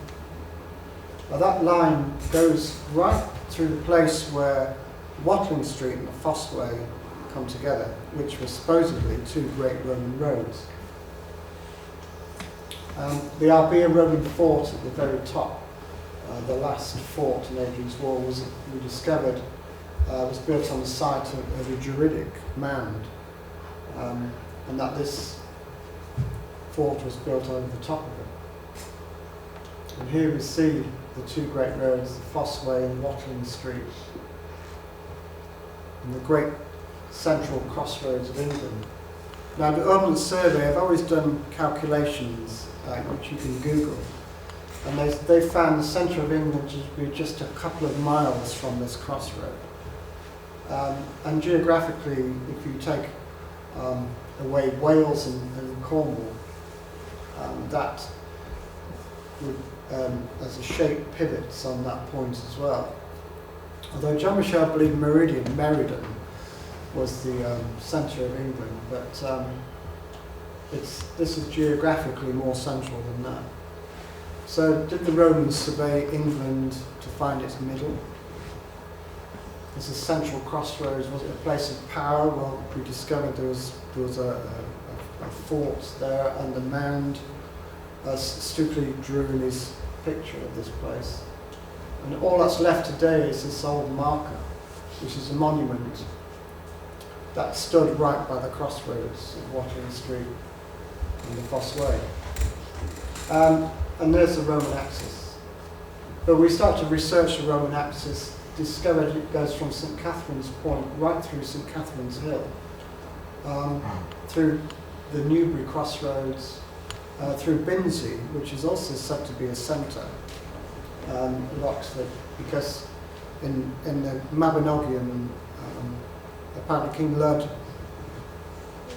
Now that line goes right through the place where Watling Street and the Fossway come together, which were supposedly two great Roman roads. The Arbia Roman fort at the very top, the last fort in Hadrian's Wall, we discovered was built on the site of a Druidic mound, and that this fort was built over the top of it. And here we see the two great roads, the Fossway and Watling Street, and the great central crossroads of England. Now, the Ordnance Survey have always done calculations, which you can Google, and they found the centre of England to be just a couple of miles from this crossroad. And geographically, if you take away Wales and Cornwall, that would, as a shape, pivots on that point as well. Although Jean-Michel believed Meriden was the centre of England, but this is geographically more central than that. So did the Romans survey England to find its middle? As a central crossroads, was it a place of power? Well, we discovered there was a fort there and a mound, as Stukely drew in his picture of this place. And all that's left today is this old marker, which is a monument that stood right by the crossroads of Watling Street and the Fossway. And there's the Roman axis. But we start to research the Roman axis, discovered it goes from St. Catherine's Point right through St. Catherine's Hill, through the Newbury crossroads, through Binsey, which is also said to be a centre of Oxford, because in the Mabinogion, apparently King Lud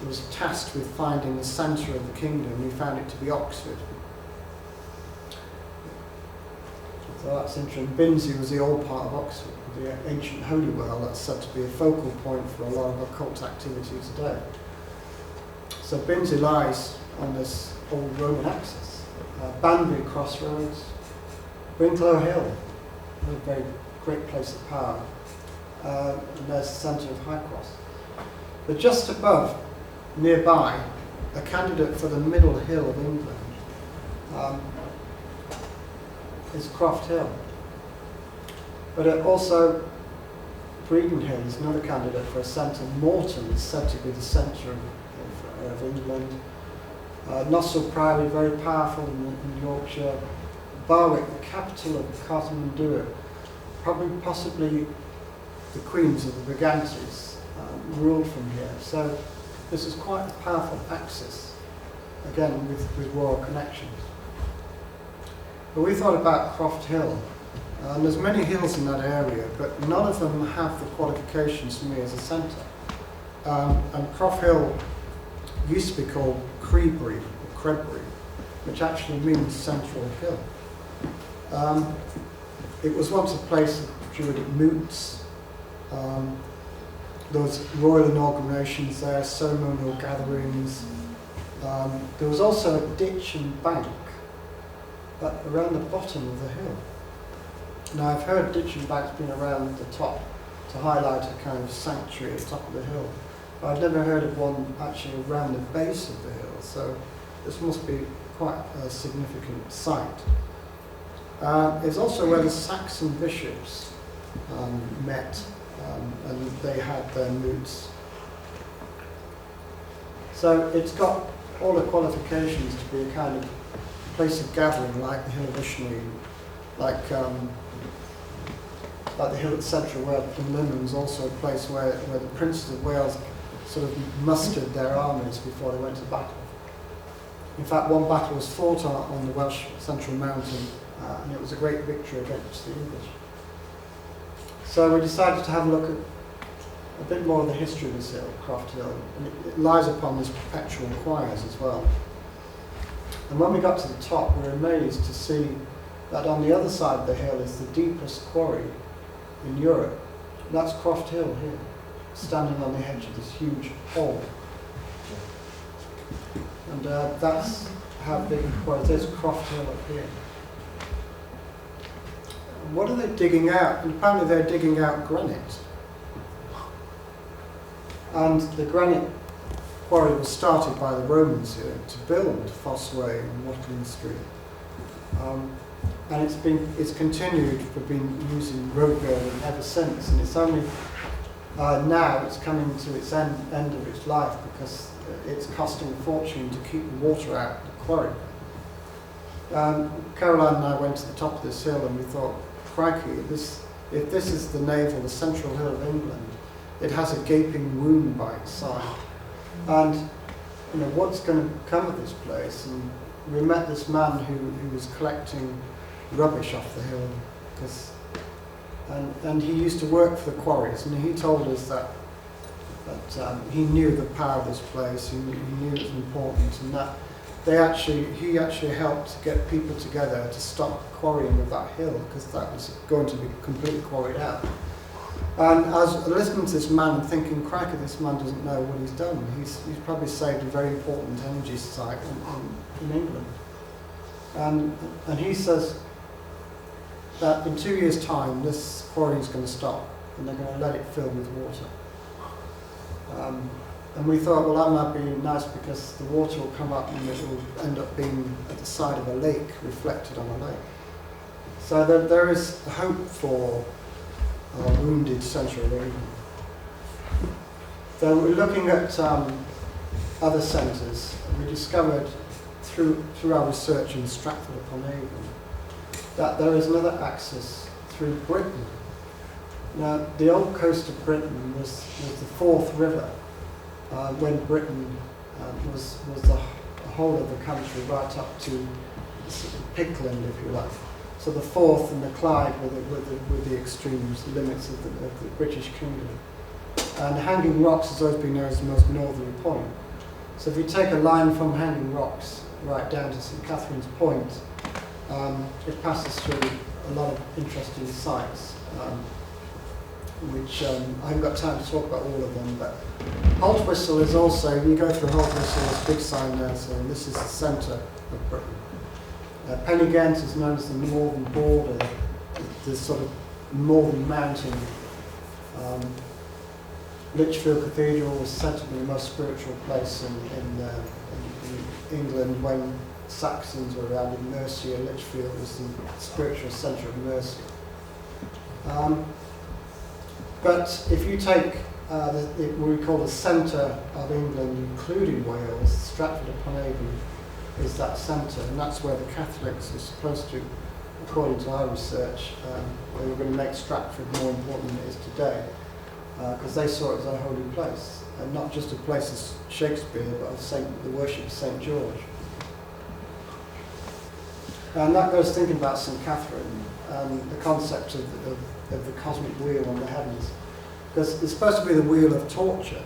was tasked with finding the centre of the kingdom. He found it to be Oxford. So that's interesting. Binsey was the old part of Oxford, the ancient holy well that's said to be a focal point for a lot of occult activity today. So Binsey lies on this old Roman axis. Banbury Crossroads, Winklow Hill, a very great place of power, and there's the centre of High Cross. But just above, nearby, a candidate for the middle hill of England is Croft Hill. But also, Breeden Hill is another candidate for a centre. Morton is said to be the centre of England. Nossal Priory, very powerful in Yorkshire. Barwick, the capital of Carmarthenshire, possibly the queens of the Brigantes ruled from here. So this is quite a powerful axis, again with royal connections. But we thought about Croft Hill, and there's many hills in that area, but none of them have the qualifications for me as a centre. And Croft Hill used to be called Creebury, or Credbury, which actually means central hill. It was once a place of Druidic moots. There was royal inaugurations there, ceremonial gatherings. There was also a ditch and bank around the bottom of the hill. Now I've heard ditch and bank's been around the top to highlight a kind of sanctuary at the top of the hill. But I've never heard of one actually around the base of the hill, so this must be quite a significant site. It's also where the Saxon bishops met, and they had their moots. So it's got all the qualifications to be a kind of place of gathering, like the Hill of Ishmael, like the hill at Central, where Plynlimmon is also a place where the princes of Wales sort of mustered their armies before they went to battle. In fact, one battle was fought on the Welsh Central Mountain, and it was a great victory against the English. So we decided to have a look at a bit more of the history of this hill, Croft Hill, and it lies upon these perpetual choirs as well. And when we got to the top, we were amazed to see that on the other side of the hill is the deepest quarry in Europe. And that's Croft Hill here, standing on the edge of this huge hole. And that's how big the quarry is. There's Croft Hill up here. And what are they digging out? And apparently they're digging out granite. And the granite quarry was started by the Romans here to build Fosse Way and Watling Street. And it's continued for being using road building ever since, and it's only now it's coming to its end of its life because it's costing a fortune to keep the water out of the quarry. Caroline and I went to the top of this hill and we thought, crikey, if this is the navel, the central hill of England, it has a gaping wound by its side. And you know, what's going to come of this place? And we met this man who was collecting rubbish off the hill, and he used to work for the quarries, and he told us that he knew the power of this place, he knew it was important, and that he actually helped get people together to stop quarrying of that hill, because that was going to be completely quarried out. And I was listening to this man and thinking, crikey, this man doesn't know what he's done. He's probably saved a very important energy site in England. And he says that in 2 years' time, this quarry is going to stop, and they're going to let it fill with water. And we thought, well, that might be nice because the water will come up and it will end up being at the side of a lake, reflected on a lake. So there is hope for our wounded central England. So we're looking at other centres. We discovered through our research in Stratford-upon-Avon that there is another axis through Britain. Now, the old coast of Britain was the Forth River, when Britain was the whole of the country right up to Pickland, if you like. So the Forth and the Clyde were the extremes, the limits of the British Kingdom. And Hanging Rocks has always been known as the most northerly point. So if you take a line from Hanging Rocks right down to St Catherine's Point, it passes through a lot of interesting sites, which I haven't got time to talk about all of them, but Holt Whistle is also, if you go through Holt Whistle, there's a big sign there saying this is the centre of Britain. Pennygent is known as the northern border, the sort of northern mountain. Lichfield Cathedral was said to be the most spiritual place in England when Saxons were around in Mercia. Lichfield was the spiritual centre of Mercia. But if you take what we call the centre of England, including Wales, Stratford-upon-Avon is that centre, and that's where the Catholics are supposed to, according to our research, they were going to make Stratford more important than it is today, because they saw it as a holy place, and not just a place of Shakespeare, but of the worship of St George. And that goes thinking about St Catherine and the concept of the cosmic wheel on the heavens, because it's supposed to be the wheel of torture,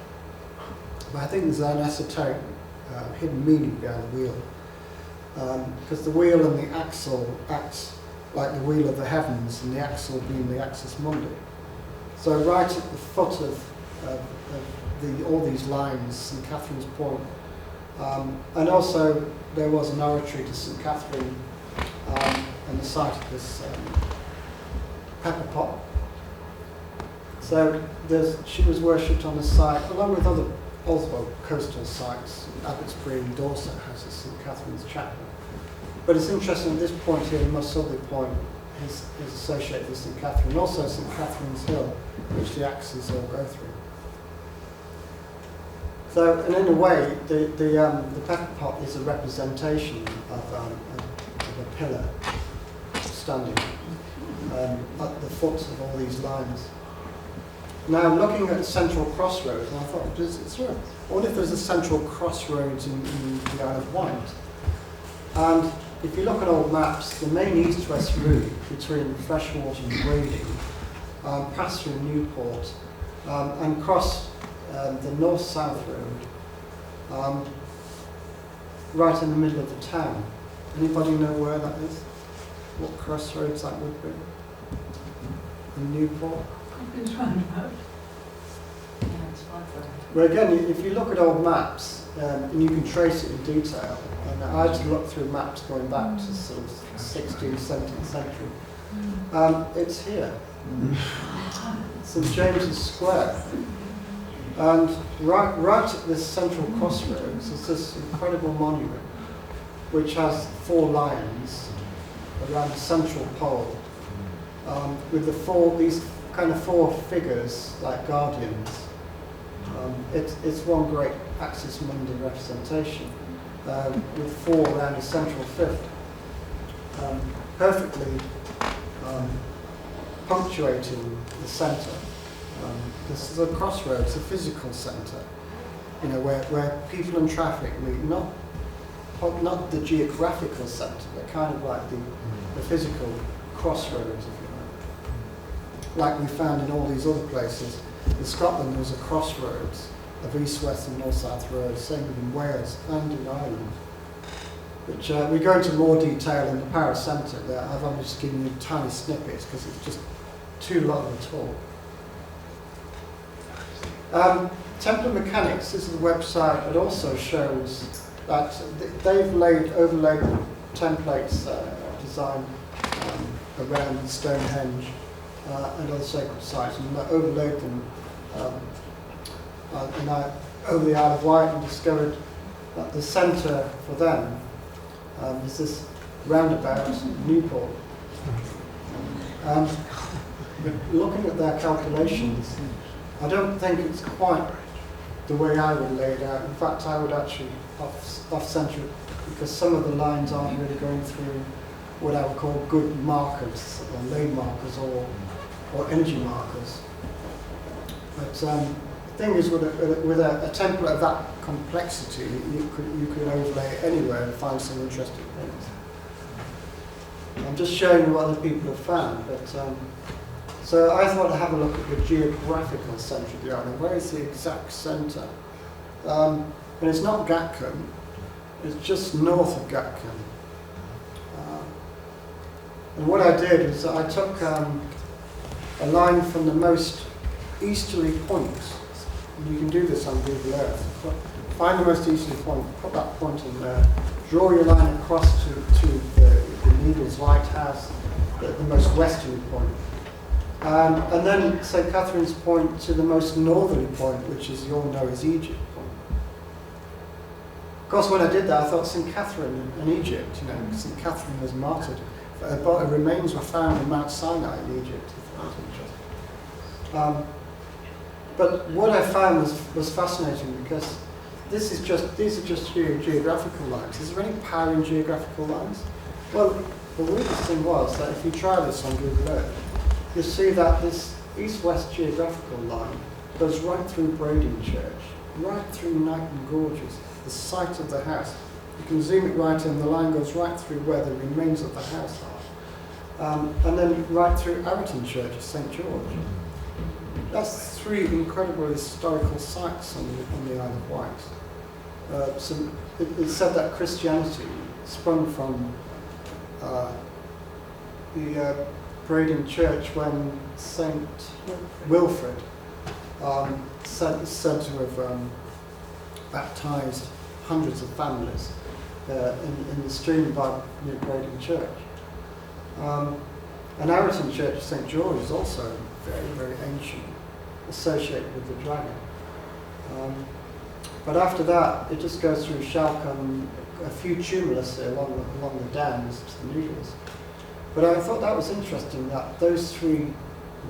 but I think there's an esoteric hidden meaning behind the wheel. Because the wheel and the axle acts like the wheel of the heavens, and the axle being the axis mundi. So right at the foot of all these lines, St Catherine's Point, and also there was an oratory to St Catherine on the site of this pepper pot. So she was worshipped on the site, along with other also coastal sites. Abbotsbury in Dorset has a St Catherine's Chapel. But it's interesting, at this point here, the most southerly point is associated with St Catherine, and also St Catherine's Hill, which the axes all go through. So, and in a way, the pepper pot is a representation of a pillar standing at the foot of all these lines. Now, looking at Central Crossroads, and I thought, what if there's a Central Crossroads in the Isle of Wight? And if you look at old maps, the main east-west route between Freshwater and Brading passed through Newport and crossed the north-south road right in the middle of the town. Anybody know where that is? What crossroads that would be? In Newport? Well, again, if you look at old maps, and you can trace it in detail, and I had to look through maps going back to sort of 16th, 17th century. It's here, St James's Square. And right at this central crossroads is this incredible monument, which has 4 lions around the central pole, with these kind of 4 figures like guardians. It's one great Axis Mundi representation, with 4 around a central fifth, perfectly punctuating the centre. This is a crossroads, a physical centre, where people and traffic meet, not the geographical centre, but kind of like the physical crossroads, if you like we found in all these other places. In Scotland there was a crossroads of east-west and north-south roads, same in Wales and in Ireland, which we go into more detail in the Paris Centre. There, I've only just given you tiny snippets because it's just too long of a talk. Templar Mechanics, this is a website that also shows that they've overlaid templates designed around Stonehenge and other sacred sites, and overlaid them over the Isle of Wight, and discovered that the centre for them is this roundabout, Newport. But looking at their calculations, I don't think it's quite the way I would lay it out. In fact, I would actually off-centre it, because some of the lines aren't really going through what I would call good markers, or lane markers, or energy markers. But the thing is, with a template of that complexity, you could overlay it anywhere and find some interesting things. I'm just showing you what other people have found, but so I thought I'd have a look at the geographical centre of the island. Where is the exact centre? And it's not Gatcombe, it's just north of Gatcombe. And what I did was I took a line from the most easterly point. And you can do this on Google Earth. Find the most easterly point, put that point in there, draw your line across to the Needles Lighthouse, the most westerly point. And then St Catherine's Point to the most northerly point, which, as you all know, is Egypt Point. Of course, when I did that, I thought St Catherine and Egypt, St Catherine was martyred. But her remains were found in Mount Sinai in Egypt. That was interesting. But what I found was fascinating, because these are just geographical lines. Is there any power in geographical lines? Well, the weirdest thing was that if you try this on Google Earth, you'll see that this east-west geographical line goes right through Brading Church, right through Knighton Gorges, the site of the house. You can zoom it right in, the line goes right through where the remains of the house are. And then right through Arreton Church of St George. That's 3 incredible historical sites on the Isle of Wight. So it's said that Christianity sprung from the Brading Church when St Wilfrid said to have baptised hundreds of families in the stream by near Brading Church. And Arreton Church of St George is also very, very ancient, associated with the dragon. But after that, it just goes through Shalcombe, a few tumulus along the dams to the Needles. But I thought that was interesting, that those 3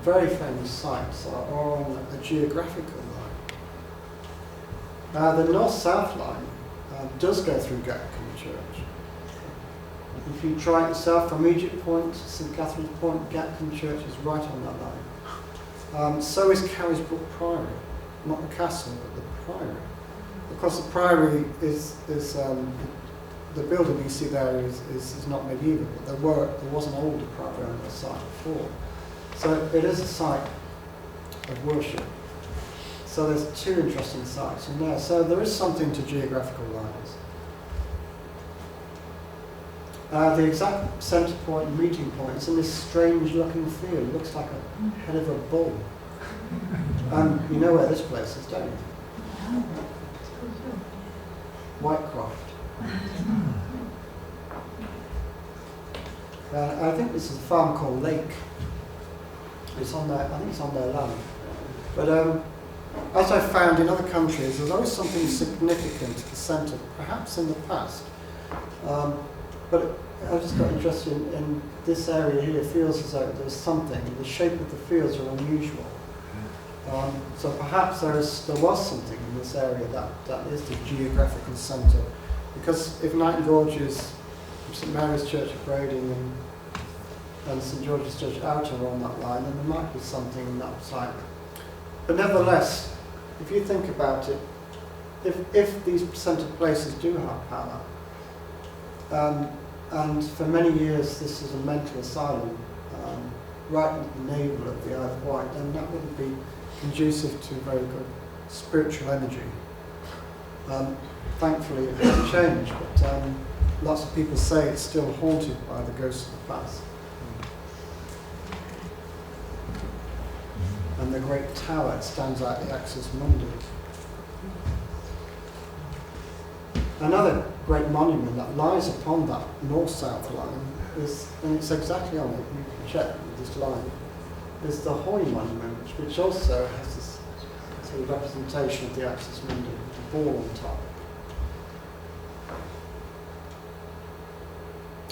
very famous sites are on a geographical line. The north-south line does go through Gatcombe Church. If you try it yourself from Egypt Point to St Catherine's Point, Gatcombe Church is right on that line. So is Carrisbrook Priory, not the castle, but the priory. Of course, the priory is the building you see there is not medieval, but there was an older priory on the site before. So it is a site of worship. So there's two interesting sites in there. So there is something to geographical lines. The exact centre point and meeting point is in this strange looking field. It looks like a head of a bull. You know where this place is, don't you? Whitecroft. I think this is a farm called Lake. It's on their, I think it's on their land. But as I found in other countries, there's always something significant at the centre, perhaps in the past. But I just got interested in this area here. It feels as though there's something. The shape of the fields are unusual. So perhaps there was something in this area that is the geographical centre. Because if Knighton Gorge is St Mary's Church of Brading and St George's Church Outer on that line, then there might be something in that site. But nevertheless, if you think about it, if these centre places do have power, and for many years this is a mental asylum, right at the navel of the Isle of Wight, then that wouldn't be conducive to very good spiritual energy. Thankfully it has changed, but lots of people say it's still haunted by the ghosts of the past. And the great tower stands out the Axis Mundi. Another great monument that lies upon that north-south line is, and it's exactly on it, you can check with this line, is the Hoy monument, which also has this sort of representation of the Axis Mundi, with a ball on top.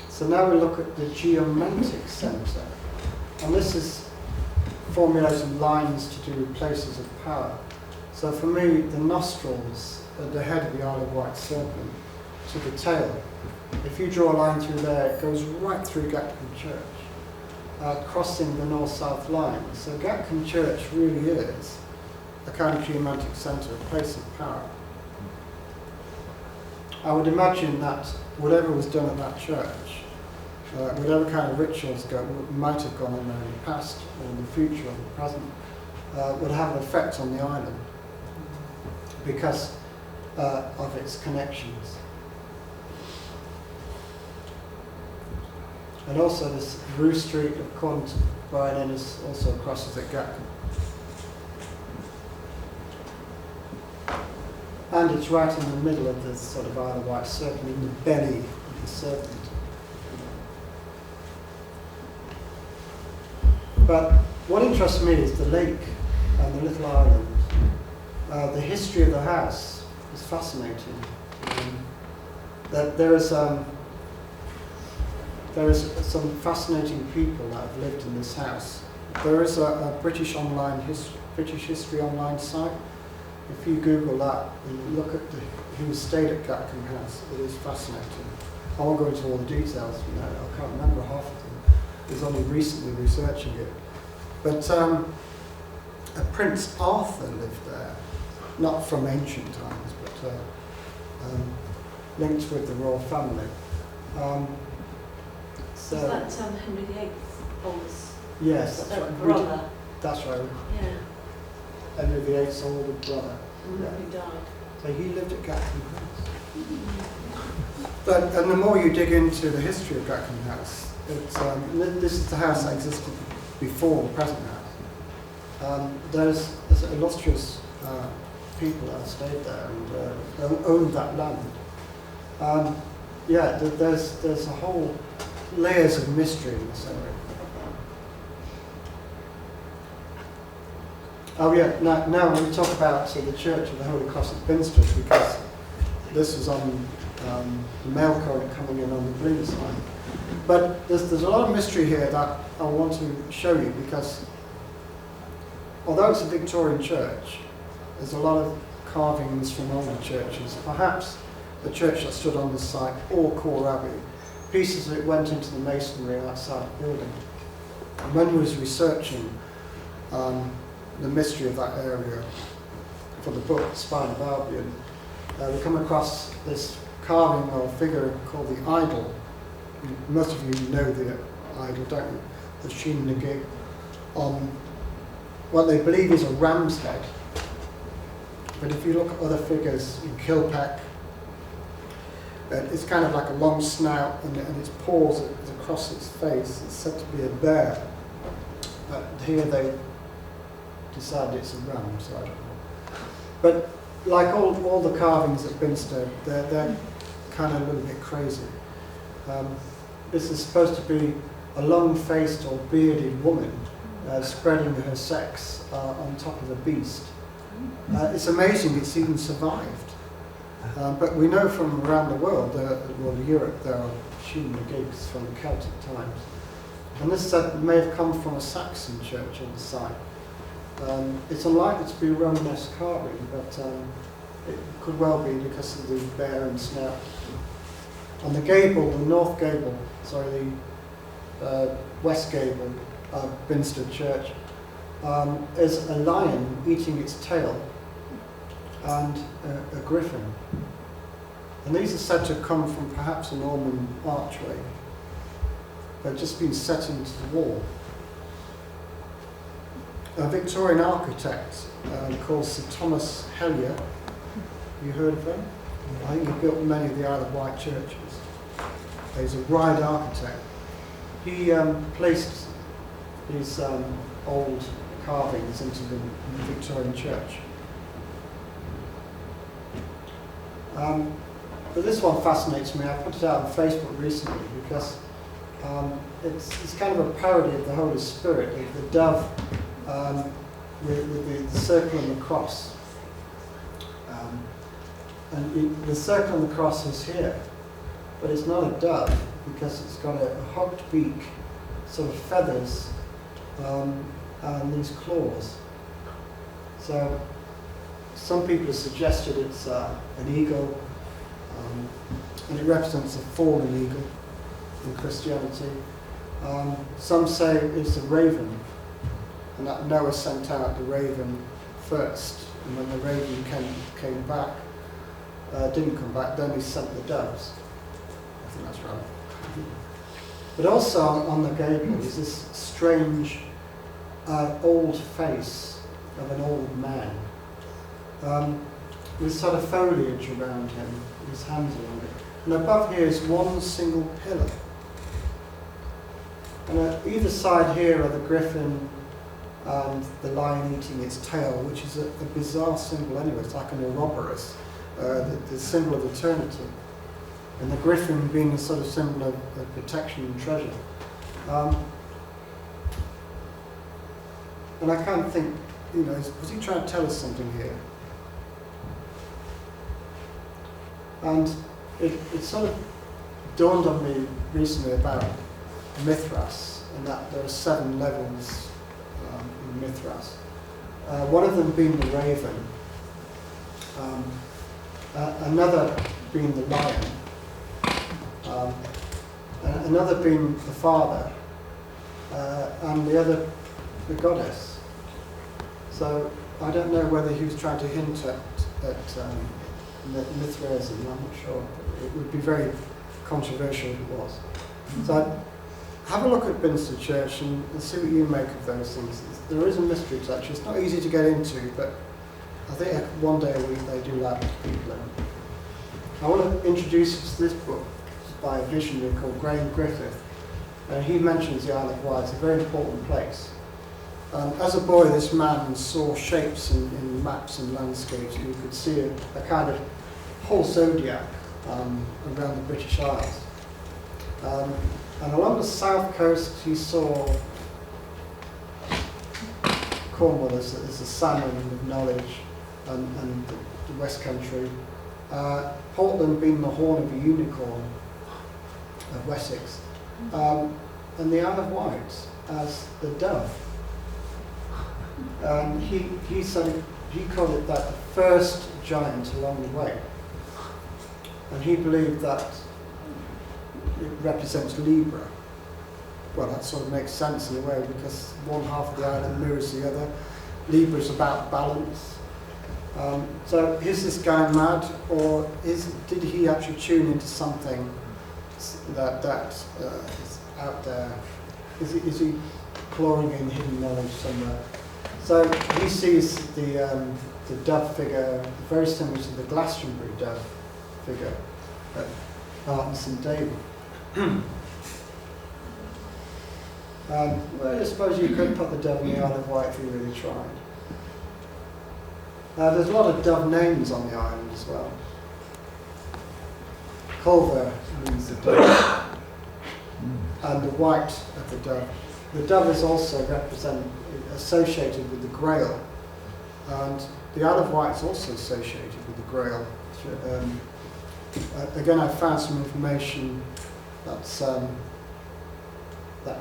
So now we look at the geomantic centre, and this is formulating lines to do with places of power. So for me, the nostrils at the head of the Isle of Wight serpent to the tail, if you draw a line through there, it goes right through Gatcombe Church, crossing the north-south line. So Gatcombe Church really is a kind of geomantic centre, a place of power. I would imagine that whatever was done at that church, whatever kind of rituals might have gone on there in the past or in the future or the present, would have an effect on the island because of its connections. And also this Rue Street, according to Brian Ennis, also crosses at Gatcombe. And it's right in the middle of this sort of Isle of Wight serpent, in the belly of the serpent. But what interests me is the lake and the little island. The history of the house is fascinating. That there is some fascinating people that have lived in this house. There is a British History Online site. If you Google that and look at who stayed at Gatcombe House, it is fascinating. I won't go into all the details, I can't remember half of them. I was only recently researching it. But a Prince Arthur lived there, not from ancient times, but linked with the royal family. So is that Henry VIII's oldest? Yes, that's right. Brother. That's right. Yeah. Henry VIII's older brother. Who died. So he lived at Gatcombe House. And the more you dig into the history of Gatcombe House, this is the house that existed before the present house. There's illustrious people that have stayed there and owned that land. There's a whole layers of mystery in this area. Oh yeah, now we talk about the Church of the Holy Cross at Binstead, because this was on the mail current coming in on the Blue side. But there's a lot of mystery here that I want to show you, because although it's a Victorian church, there's a lot of carvings from older churches. Perhaps the church that stood on this site, or Core Abbey, pieces of it went into the masonry outside the building. And when we was researching the mystery of that area for the book Spine of Albion, we come across this carving or figure called the idol. Most of you know the idol, don't you? The Shin Nagig, on what they believe is a ram's head. But if you look at other figures in Kilpack, it's kind of like a long snout, and its paws is across its face. It's said to be a bear. But here they decided it's a ram, so I don't know. But like all the carvings at Binster, they're kind of a little bit crazy. This is supposed to be a long-faced or bearded woman spreading her sex on top of a beast. It's amazing it's even survived. But we know from around the world, Europe, there are Shin Nagigs from Celtic times. And this may have come from a Saxon church on the site. It's unlikely to be a Romanesque carving, but it could well be because of the bear and snout. On the gable, the north gable, the west gable of Binstead Church, is a lion eating its tail and a griffin. And these are said to come from perhaps a Norman archway. They've just been set into the wall. A Victorian architect called Sir Thomas Hellyer, you heard of him? I think he built many of the Isle of Wight churches. He's a Ryde architect. He placed these old carvings into the Victorian church. But this one fascinates me. I put it out on Facebook recently because it's kind of a parody of the Holy Spirit, of the dove with the circle and the cross. And the circle and the cross is here, but it's not a dove because it's got a hooked beak, sort of feathers, and these claws. So some people have suggested it's an eagle, and it represents a fallen eagle in Christianity. Some say it's a raven, and that Noah sent out the raven first, and when the raven came back, didn't come back, then he sent the doves. I think that's right. But also on the gable is this strange old face of an old man, with sort of foliage around him, his hands around it. And above here is one single pillar. And at either side here are the griffin and the lion eating its tail, which is a bizarre symbol anyway. It's like an Ouroboros, the symbol of eternity. And the griffin being a sort of symbol of protection and treasure. And I kind of think, was he trying to tell us something here? And it sort of dawned on me recently about Mithras, and that there are 7 levels in Mithras. One of them being the raven, another being the lion, another being the father, and the other the goddess. So I don't know whether he was trying to hint at Mithraism, I'm not sure. It would be very controversial if it was. So have a look at Binstead Church and see what you make of those things. There is a mystery touch. It's not easy to get into, but I think one day a week they do let people in. I want to introduce you to this book by a visionary called Gary Biltcliffe. He mentions the Isle of Wight. It's a very important place. As a boy, this man saw shapes in maps and landscapes, and you could see a kind of whole zodiac around the British Isles. And along the south coast, he saw Cornwall as a salmon of knowledge, and the West Country. Portland being the horn of a unicorn of Wessex, and the Isle of Wight as the dove. And he called it that the first giant along the way, and he believed that it represents Libra. Well, that sort of makes sense in a way because one half of the island mirrors the other. Libra is about balance. So is this guy mad, or did he actually tune into something that is out there? Is he clawing in hidden knowledge somewhere? So he sees the dove figure very similar to the Glastonbury dove figure at Art St David. Well, I suppose you could put the dove in the Isle of Wight if you really tried. There's a lot of dove names on the island as well. Culver means the dove, and the white of the dove. The dove is also associated with the Grail, and the Isle of Wight is also associated with the Grail. Again, I found some information that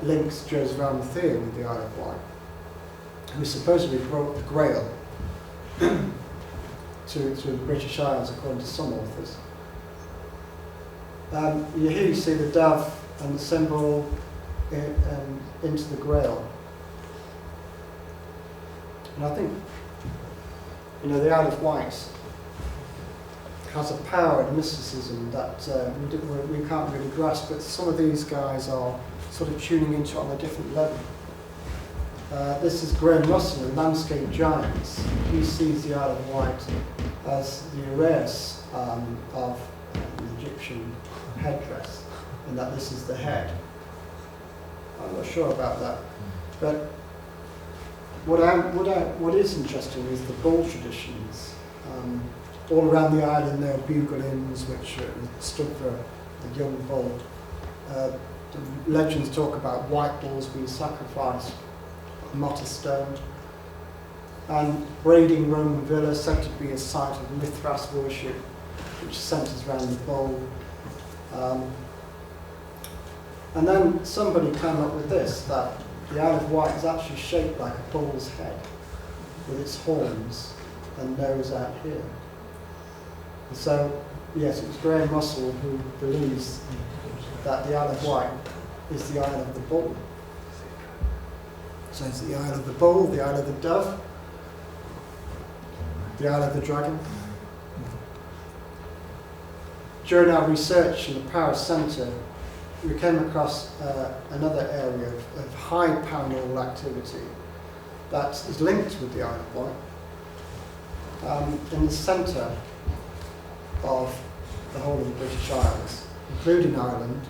links Joseph Arimathea with the Isle of Wight, who supposedly brought the Grail to the British Isles, according to some authors. Here you see the dove and the symbol into the Grail. And I think, the Isle of Wight has a power and mysticism that we can't really grasp, but some of these guys are sort of tuning into it on a different level. This is Graham Russell, a landscape giant. He sees the Isle of Wight as the Uraeus of the Egyptian headdress, and that this is the head. I'm not sure about that, but what is interesting is the bull traditions. All around the island there are bugle inns which stood for the young bull. The legends talk about white bulls being sacrificed, Motta stone, and braiding Roman villa said to be a site of Mithras worship, which centres around the bull. And then somebody came up with this, that the Isle of Wight is actually shaped like a bull's head, with its horns and nose out here. And so, yes, it was Graham Russell who believes that the Isle of Wight is the Isle of the Bull. So it's the Isle of the Bull, the Isle of the Dove, the Isle of the Dragon. During our research in the Paris Centre, we came across another area of high paranormal activity that is linked with the Isle of Wight. In the centre of the whole of the British Isles, including Ireland,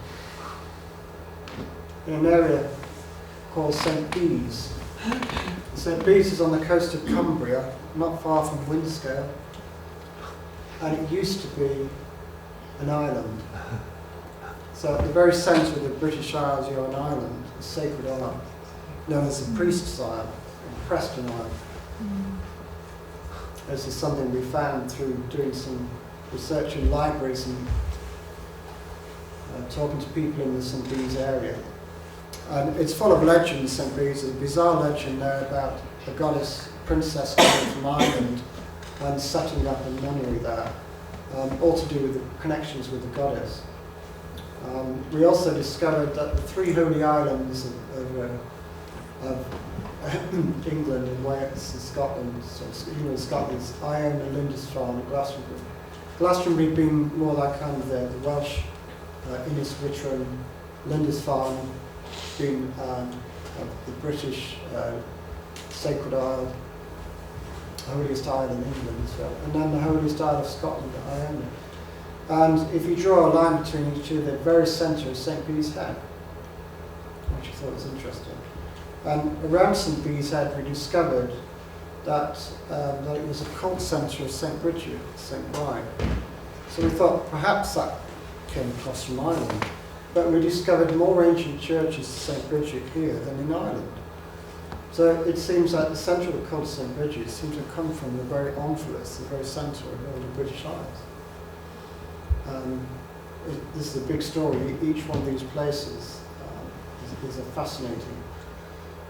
in an area called St Bees. St Bees is on the coast of Cumbria, not far from Windscale, and it used to be an island. So at the very centre of the British Isles, you're an island, a sacred isle, known as the Priest's Isle, or Preston Isle. This is something we found through doing some research in libraries and talking to people in the St Bees area. And it's full of legends, St Bees. There's a bizarre legend there about a goddess, princess coming from Ireland and setting up a nunnery there, all to do with the connections with the goddess. We also discovered that the three holy islands of England and Wales and Scotland, so Scotland's Iona, Lindisfarne and Glastonbury. Glastonbury being more like kind of the Welsh Innis Witram, Lindisfarne being the British Sacred Isle, holiest isle in England as well, and then the holiest isle of Scotland, Iona. And if you draw a line between each two, the very centre is St Bees Head, which I thought was interesting. And around St Bees Head, we discovered that it was a cult centre of St Bridget, St Ryde. So we thought perhaps that came across from Ireland. But we discovered more ancient churches of St Bridget here than in Ireland. So it seems like the centre of the cult of St Bridget seems to come from the very omphalos, the very centre of all the British Isles. This is a big story. Each one of these places is a fascinating.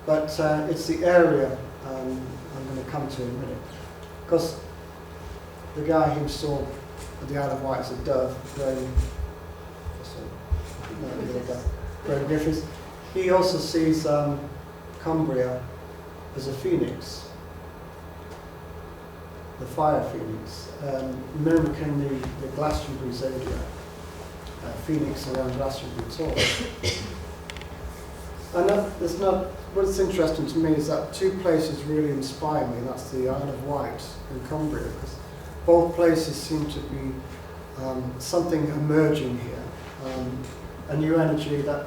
But it's the area I'm going to come to in a minute. Because the guy who saw the Isle of Wight as a dove, Graham Griffiths, he also sees Cumbria as a phoenix. the fire phoenix, mimicking the Glastonbury zodiac, phoenix around Glastonbury Tor. And what's interesting to me is that two places really inspire me. That's the Isle of Wight and Cumbria, because both places seem to be something emerging here, a new energy that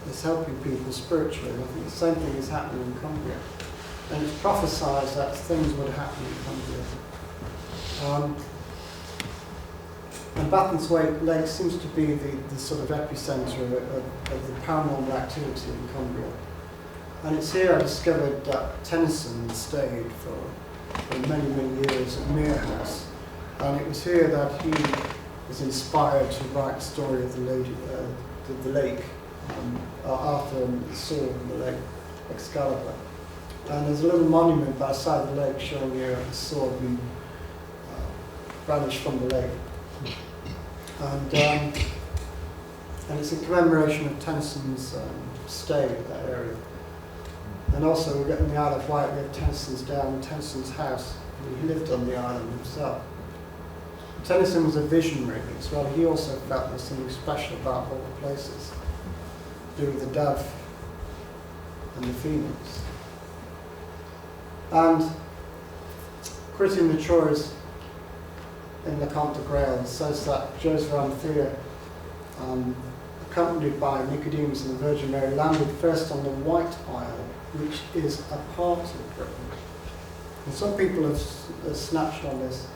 is helping people spiritually. And I think the same thing is happening in Cumbria. And it's prophesied that things would happen in Cumbria. And Bathen's Lake seems to be the sort of epicenter of the paranormal activity in Cumbria. And it's here I discovered that Tennyson stayed for many, many years at Mere House. And it was here that he was inspired to write the story of the lake, Arthur and the sword in the lake, Excalibur. And there's a little monument by the side of the lake showing you a sword being banished from the lake. And it's a commemoration of Tennyson's stay in that area. And also we've got in the Isle of Wight, we have Tennyson's Down and Tennyson's house. He lived on the island himself. Tennyson was a visionary as well. He also felt there was something special about all the places, to do with the dove and the phoenix. And Christian de Troyes in the Comte de Grail says that Joseph Arimathea, accompanied by Nicodemus and the Virgin Mary, landed first on the White Isle, which is a part of Britain. And some people have snatched on this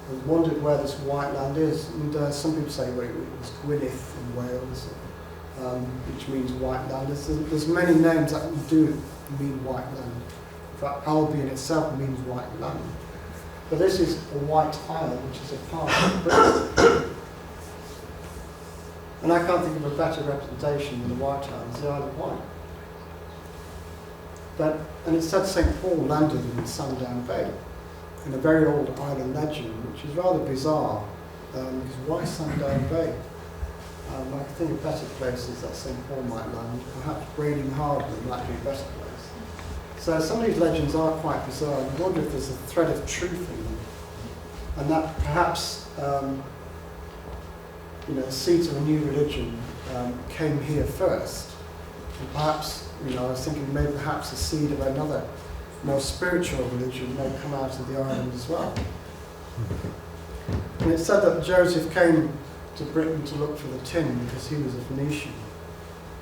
and wondered where this white land is. And some people say, well, it was Gwynedd in Wales, which means white land. There's many names that do mean white land. In fact, Albion itself means white land. But this is a white isle, which is a part of Britain. And I can't think of a better representation than the White Isle as the Isle of Wight. And it's said St. Paul landed in Sandown Bay, in a very old island legend, which is rather bizarre, because why Sandown Bay? I can think of better places that St. Paul might land. Perhaps Brading Harbour might be a better place. So some of these legends are quite bizarre. I wonder if there's a thread of truth in them, and that perhaps the seat of a new religion came here first. And perhaps, I was thinking maybe perhaps the seed of another more spiritual religion may come out of the island as well. And it's said that Joseph came to Britain to look for the tin because he was a Phoenician.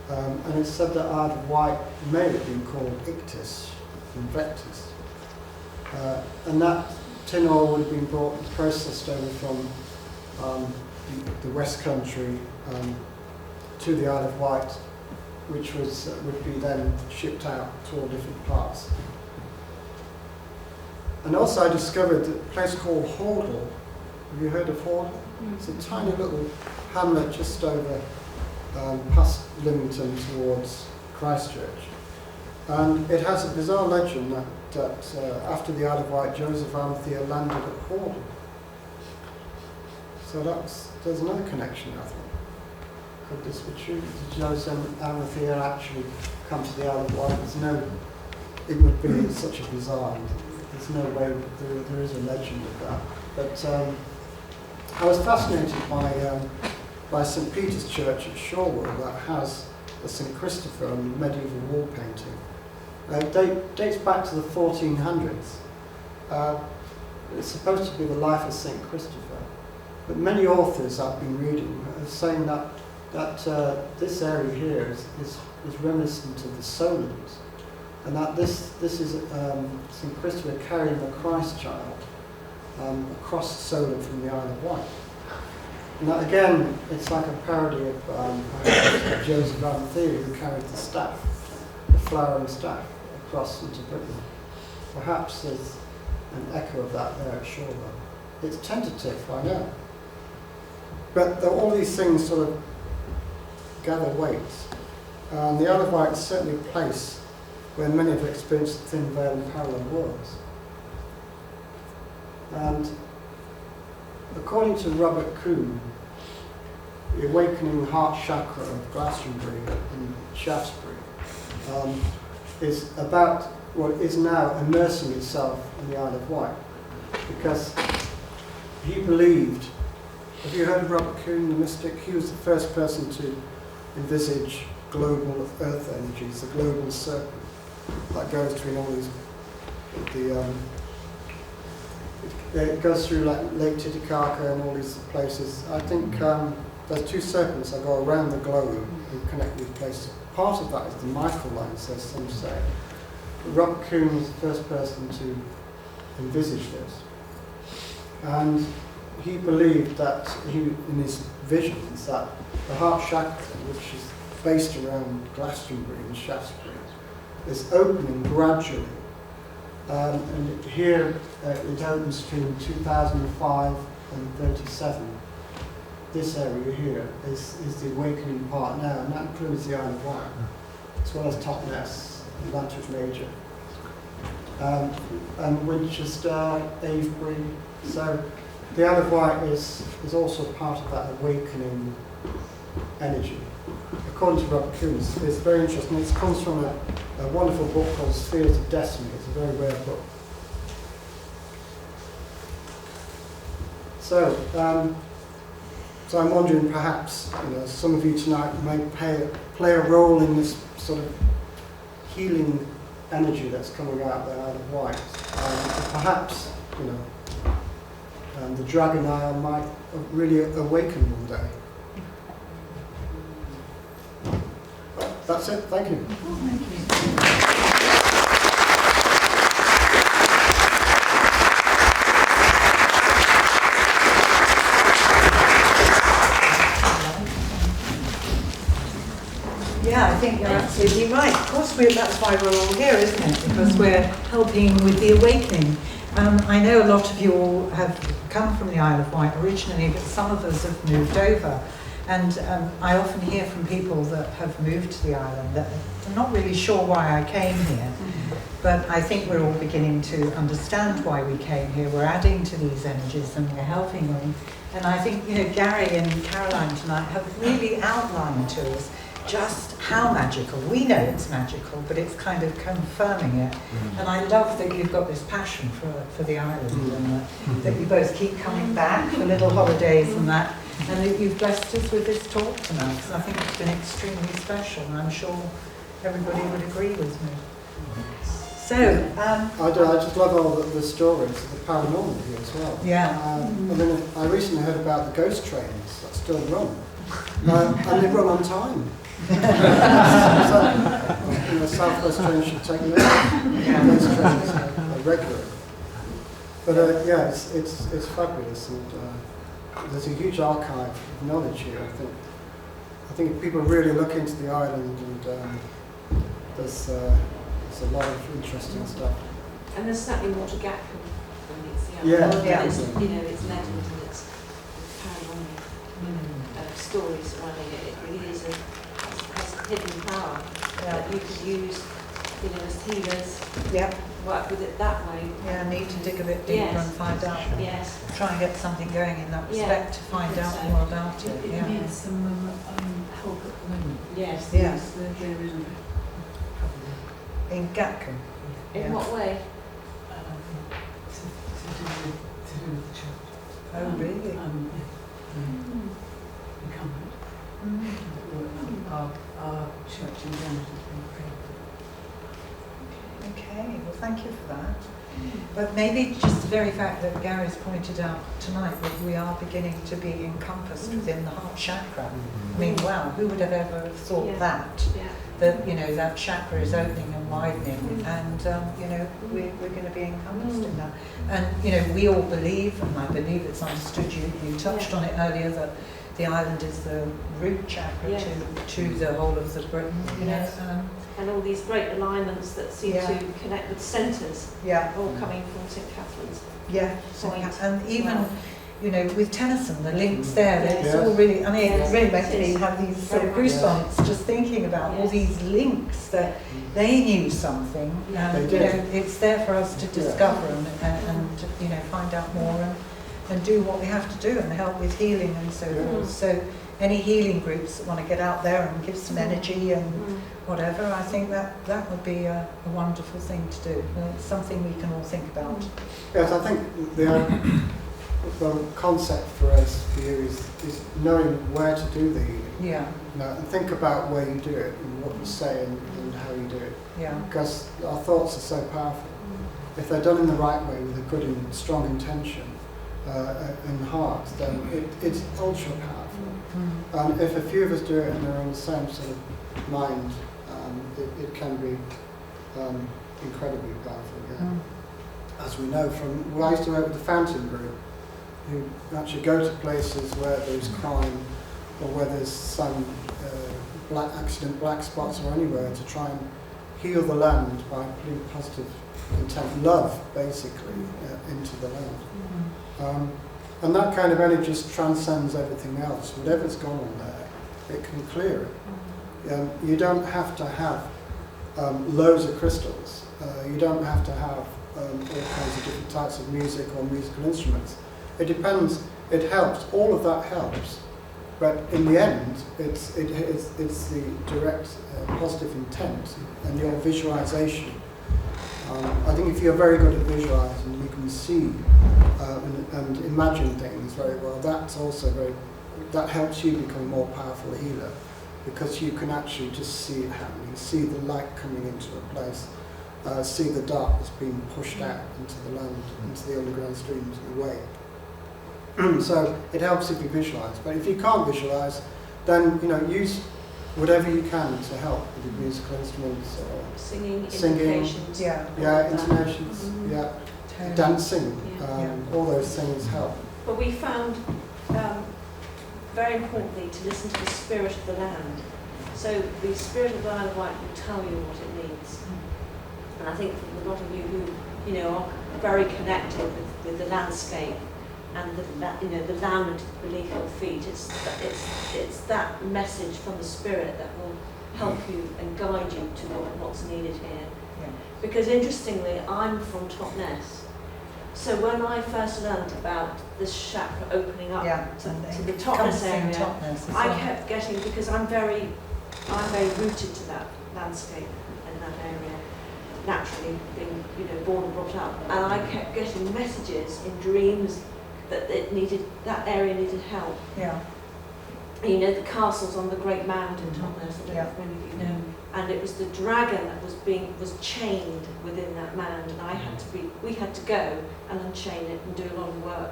And it's said that Isle of Wight may have been called Ictus and Vectus. And that tin ore would have been processed over from the West Country to the Isle of Wight, which would be then shipped out to all different parts. And also I discovered a place called Hordle. Have you heard of Hordle? It's a tiny little hamlet just over past Lymington towards Christchurch. And it has a bizarre legend that after the Isle of Wight, Joseph Arimathea landed at Hordle. So there's another connection, I think. Could this be true? Did Joseph Arimathea actually come to the Isle of Wight? It would be such a bizarre. There's no way there is a legend of that. But I was fascinated by St. Peter's Church at Shorewell that has a St. Christopher and medieval wall painting. It dates back to the 1400s. It's supposed to be the life of St. Christopher. But many authors I've been reading are saying that this area here is reminiscent of the Solent, and that this is St. Christopher carrying the Christ child across the Solent from the Isle of Wight. And that again, it's like a parody of Joseph Arimathea, who carried the staff, the flowering staff, across into Britain. Perhaps there's an echo of that there at Shorewell. It's tentative, I know. But all these things sort of gather weight. And the Isle of Wight is certainly a place where many have experienced thin veil and parallel worlds. And according to Robert Kuhn, the awakening heart chakra of Glastonbury and Shaftesbury is about what is now immersing itself in the Isle of Wight. because he believed. Have you heard of Robert Kuhn, the mystic? He was the first person to envisage global earth energies, the global circle that goes between all these. It goes through like Lake Titicaca and all these places. I think there's two circles that go around the globe and connect these places. Part of that is the microlines, as some say. But Robert Kuhn was the first person to envisage this. And he believed that, in his visions, that the heart chakra, which is based around Glastonbury and Shaftesbury, is opening gradually. And here it opens between 2005 and 37. This area here is the awakening part now, and that includes the Isle of Wight, as well as Totnes, Vantage Major, and Winchester, Avebury. So the Isle of Wight is also part of that awakening energy. According to Robert Kuhn, it's very interesting. It comes from a wonderful book called Spheres of Destiny. It's a very rare book. So I'm wondering, perhaps some of you tonight might play a role in this sort of healing energy that's coming out there out of Wight. Perhaps the Dragon Isle might really awaken one day. That's it. Thank you. Thank you. Yeah, I think you're absolutely right. Of course, that's why we're all here, isn't it? Because we're helping with the awakening. I know a lot of you all have come from the Isle of Wight originally, but some of us have moved over. And I often hear from people that have moved to the island that they're not really sure why I came here. But I think we're all beginning to understand why we came here. We're adding to these energies and we're helping them. And I think, Gary and Caroline tonight have really outlined to us just how magical. We know it's magical, but it's kind of confirming it. And I love that you've got this passion for the island and that you both keep coming back for little holidays and that. And that you've blessed us with this talk tonight, because I think it's been extremely special, and I'm sure everybody would agree with me. So, I just love all the stories of the paranormal here as well. Yeah. I recently heard about the ghost trains that still run, and they run on time. So, South West trains should take them out. Ghost trains are regular. But yeah, it's fabulous. And, there's a huge archive of knowledge here. I think if people really look into the island, and there's a lot of interesting stuff. And there's certainly more to Gatcombe than it's the Yeah. island. Yeah. It's, it's legend and it's paranormal stories surrounding it. It really is has a hidden power that you could use, as healers. Yep. Work with it that way. Yeah, need to dig a bit deeper and find out. Yes. Try and get something going in that respect to find out more about it. It needs some help at the moment. Yes. Yes. There isn't. In Gatcombe. In what way? To do with the church. Oh, really? Our church in general has been praying. Okay, well thank you for that. But maybe just the very fact that Gary's pointed out tonight that we are beginning to be encompassed within the heart chakra. I mean, wow, who would have ever thought that? Yeah. That, that chakra is opening and widening and, we're going to be encompassed in that. And, we all believe, and I believe it's understood, you touched on it earlier, that the island is the root chakra to the whole of the Britain, and all these great alignments that seem to connect with centres, all coming from St Catherine's. Yeah, Point. and even, with Tennyson, the links there, it's all really, it really makes me have these sort of goosebumps just thinking about all these links that they knew something, and it's there for us to discover and find out more. and do what they have to do and help with healing and so Yeah. forth. So any healing groups that want to get out there and give some energy and whatever, I think that would be a wonderful thing to do. It's something we can all think about. Yes, I think the concept for us, for you, is knowing where to do the healing. Yeah, And think about where you do it and what you say and how you do it. yeah, Because our thoughts are so powerful. If they're done in the right way with a good and strong intention in heart, then it's ultra powerful. And if a few of us do it and they're on the same sort of mind, it can be incredibly powerful. Yeah. As we know from, I used to work with the Fountain Group, who actually go to places where there's crime or where there's some black spots or anywhere to try and heal the land by putting positive intent, love basically, into the land. And that kind of energy just transcends everything else. Whatever's gone on there, it can clear it. You don't have to have loads of crystals. You don't have to have all kinds of different types of music or musical instruments. It depends. It helps. All of that helps. But in the end, it's the direct positive intent and your visualization. I think if you're very good at visualizing, you can see and imagine things very well. That's also that helps you become a more powerful healer, because you can actually just see it happening, see the light coming into a place, see the darkness being pushed out into the land, into the underground stream, into the way. So it helps if you visualize. But if you can't visualize, then use whatever you can to help with the musical instruments or Singing, invocations. yeah, intonations, dancing, all those things help. But we found, very importantly, to listen to the spirit of the land. So the spirit of the Isle of Wight will tell you what it needs. And I think for a lot of you who, are very connected with the landscape and the land beneath your feet, it's that message from the spirit that will help you and guide you to what's needed here. Yeah. Because interestingly, I'm from Totnes. So when I first learned about this chakra opening up to the Totnes area, I kept getting, because I'm very rooted to that landscape and that area, naturally being born and brought up, and I kept getting messages in dreams that that area needed help. Yeah. The castle's on the Great Mound in Totnes, I don't know if many of you know. And it was the dragon that was chained within that mound, and we had to go and unchain it and do a lot of work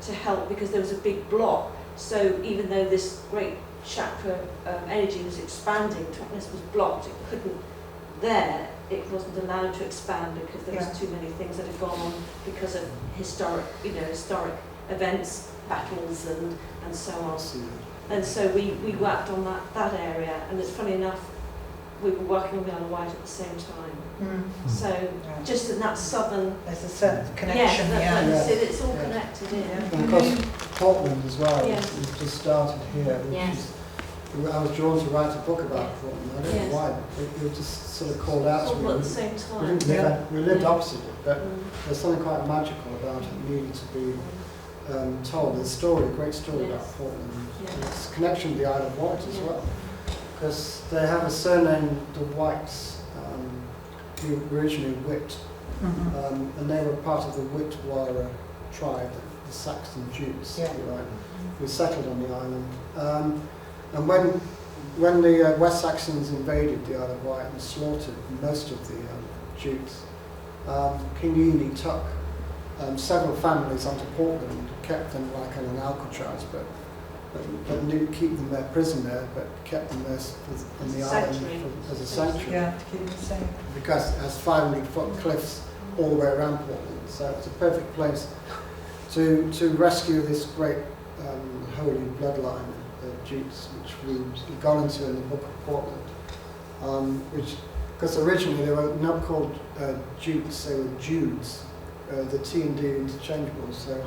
to help, because there was a big block. So even though this great chakra energy was expanding, Totnes was blocked. It wasn't allowed to expand because there was too many things that had gone on because of historic events, battles and so on. And so we worked on that area, and it's funny enough, we were working on the Isle of Wight at the same time. So just in that southern... There's a certain connection, it's all connected in. And of course, Portland as well. Yes. We've just started here. Yes. I was drawn to write a book about Portland. I don't know why, but it was just sort of called out to me. All at the same time. We lived opposite it, but there's something quite magical about it, needing to be told. There's a great story about Portland. It's a connection with the Isle of Wight as well, because they have a surname, the Wights, who were originally Witt, and they were part of the Wittwara tribe, the Saxon Jutes, if you like, who settled on the island. And when the West Saxons invaded the Isle of Wight and slaughtered most of the Jutes, King Eni took several families onto Portland, kept them like on an Alcatraz, but didn't keep them there, prison there, but kept them there on the island as a sanctuary. Yeah, to keep them safe. Because it has 500-foot cliffs all the way around Portland, so it's a perfect place to rescue this great holy bloodline of Jutes, which we've gone into in the Book of Portland. Because originally they were not called Jutes, they were Judes. The T and D are interchangeable, so.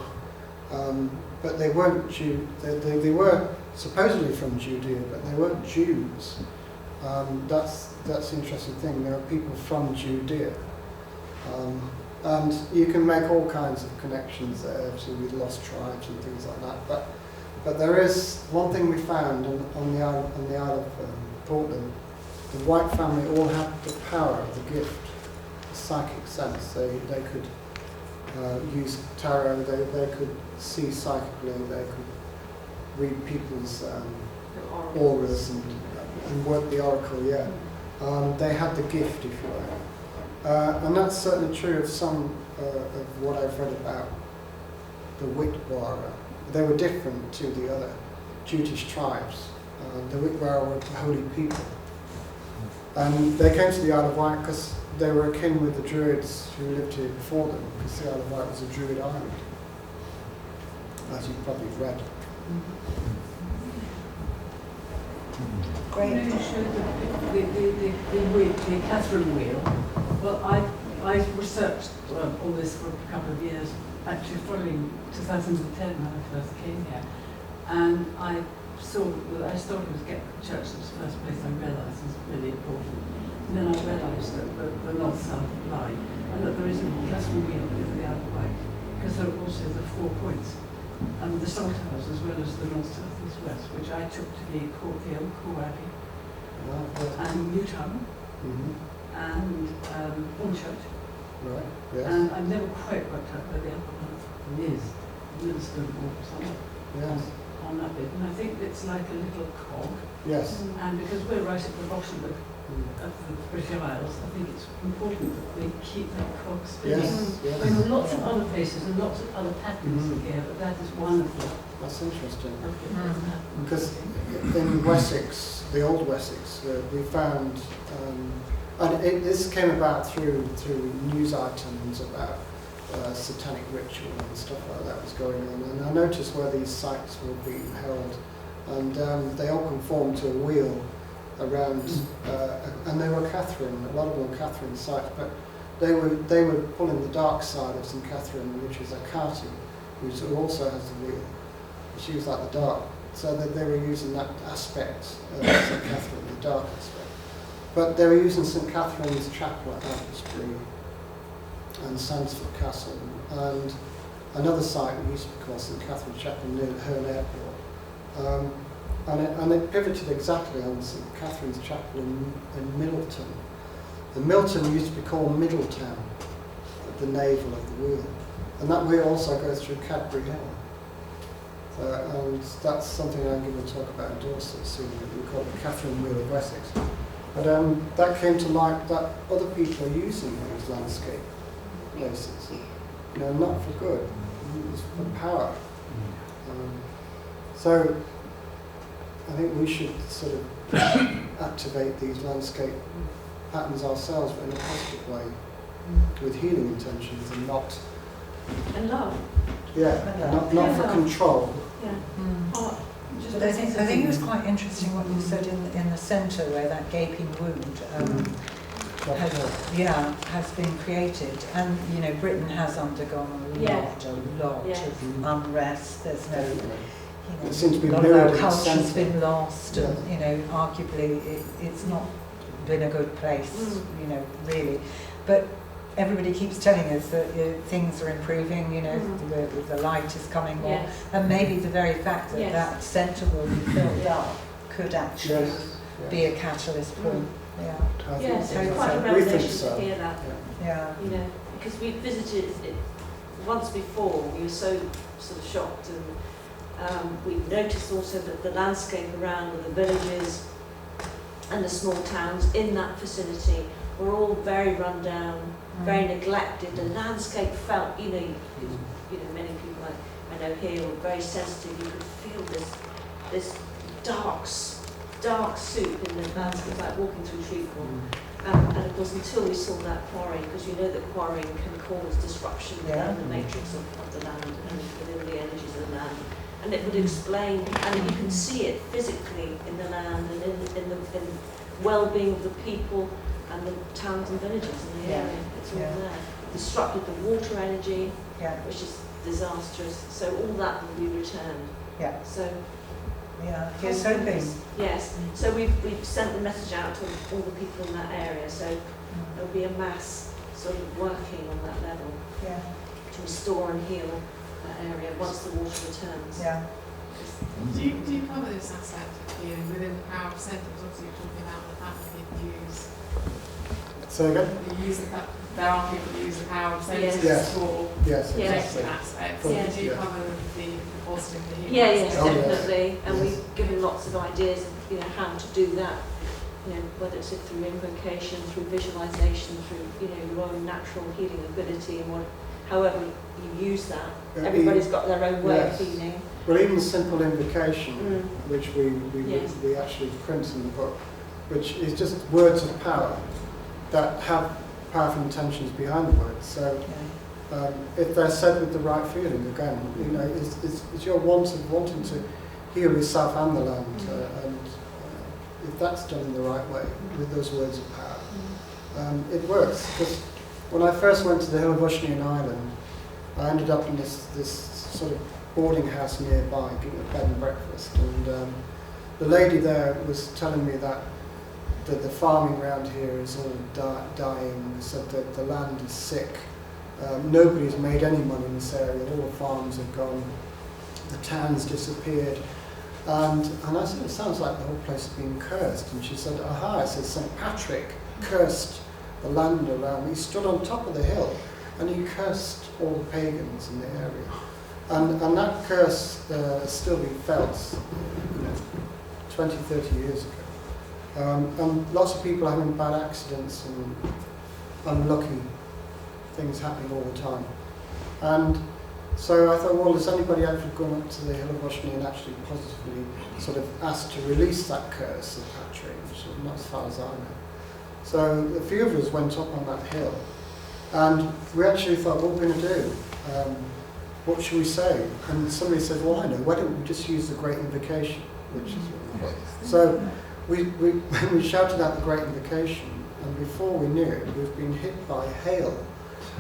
But they weren't Jew. They were supposedly from Judea, but they weren't Jews. That's the interesting thing. There are people from Judea, And you can make all kinds of connections there, obviously with lost tribes and things like that. But there is one thing we found on the Isle of Portland. The White family all had the power of the gift, the psychic sense. They could use tarot. They could see psychically. They could read people's auras and work the oracle. Yeah, they had the gift, if you like. And that's certainly true of some of what I've read about the Witwara. They were different to the other Jutish tribes. The Witwara were holy people. And they came to the Isle of Wight because they were akin with the Druids who lived here before them, because the Isle of Wight was a Druid island, as you've probably read. Great. You showed the Catherine wheel. Well, I researched all this for a couple of years, actually following 2010 when I first came here, and I saw that Aristotle was get church was the first place I realised was really important. And then I realised that the north-south line, and that there is a Catherine wheel over the Isle of Wight, because there are also the 4 points, and the salthouse as well as the north, south, east, west, which I took to be Corfield, Core Abbey, and Newtown, and Hornchurch. Right, yes. And I've never quite worked out where the upper one is, Middleston or something. Yes. On that bit, and I think it's like a little cog, Yes. and because we're right at the bottom of the British Isles, I think it's important that we keep that cog spinning. Yes, yes. There are lots of other places and lots of other patterns here, but that is one of them. That's interesting. Okay. Because in Wessex, the old Wessex, we found, and this came about through news items about satanic ritual and stuff like that was going on, and I noticed where these sites were being held, and they all conformed to a wheel around, and they were Catherine. A lot of them were Catherine sites, but they were pulling the dark side of St Catherine, which is Akati, who also has the wheel. She was like the dark, so that they were using that aspect of St Catherine, the dark aspect. But they were using St Catherine's Chapel at Applebury and Sandsford Castle, and another site that used to be called St Catherine's Chapel near Herne Airport. And it pivoted exactly on St Catherine's Chapel in Middleton. And Milton used to be called Middletown, at the navel of the wheel. And that wheel also goes through Cadbury Hill. And that's something I'm going to talk about in Dorset soon. We call it the Catherine Wheel of Wessex. But that came to light that other people are using those landscape places, not for good, it's for power. So I think we should sort of activate these landscape patterns ourselves, but in a positive way, with healing intentions and not. And love. Not for control. Yeah. But I think it was quite interesting what you said in the centre where that gaping wound has been created, and Britain has undergone a lot of unrest. There's no, it seems to be a lot of our mirrored in the culture's centre. been lost, and arguably it's not been a good place, really. But everybody keeps telling us that things are improving, the light is coming more, and maybe the very fact that that centre will be filled up could actually be a catalyst point. Yes, it's quite a We think revelation so. to hear that. Yeah. Because we visited it once before, we were so sort of shocked, and we noticed also that the landscape around the villages and the small towns in that vicinity were all very run down, very neglected. The landscape felt, many people I know here were very sensitive. You could feel this dark soup in the landscape, like walking through treacle. And of course, until we saw that quarry, because you know that quarrying can cause disruption within the matrix of the land and within the energies of the land. And it would explain, and you can see it physically in the land and in the well-being of the people and the towns and villages in the area. It's all there. Disrupted the water energy, which is disastrous. So all that will be returned. So here's hoping. Yes. So we've sent the message out to all the people in that area. So there'll be a mass sort of working on that level Yeah, to restore and heal that area once the water returns. yeah. Do you cover this aspect of healing within the power of centres? Obviously, you're talking about the fact that people use. So again? You use the, there are people who use the power of centres Yes. for Yes, Yeah. exactly. negative aspects. Yes. Do you Yeah. cover the positive, the healing Yeah, yes, aspects? Oh, yes. definitely. And Yes. we've given lots of ideas of how to do that. Whether it's through invocation, through visualization, through your own natural healing ability, and however you use that. Yeah, Everybody's got their own way yes. of healing. Well, even simple invocation, which Yes. we actually print in the book, which is just words of power that have powerful intentions behind the words. So if they're said with the right feeling, again, it's your wanting to heal yourself and the land, and if that's done in the right way with those words of power, it works. Because when I first went to the Hill of Wight in Ireland, I ended up in this sort of boarding house nearby, getting a bed and breakfast, and the lady there was telling me that the farming around here is all dying, so that the land is sick. Nobody's made any money in this area, all the farms have gone, the town's disappeared. And I said, it sounds like the whole place has been cursed. And she said, aha, I said, St. Patrick cursed the land around. He stood on top of the hill and he cursed all the pagans in the area. And that curse has still been felt 20, 30 years ago. And lots of people having bad accidents and unlucky things happening all the time. And so I thought, well, has anybody ever gone up to the Hill of Wight and actually positively sort of asked to release that curse of Patrick? Not as far as I know. So a few of us went up on that hill, and we actually thought, what are we going to do? What should we say? And somebody said, well, I know, why don't we just use the Great Invocation, which is what we did. So we shouted out the Great Invocation, and before we knew it, we've been hit by hail.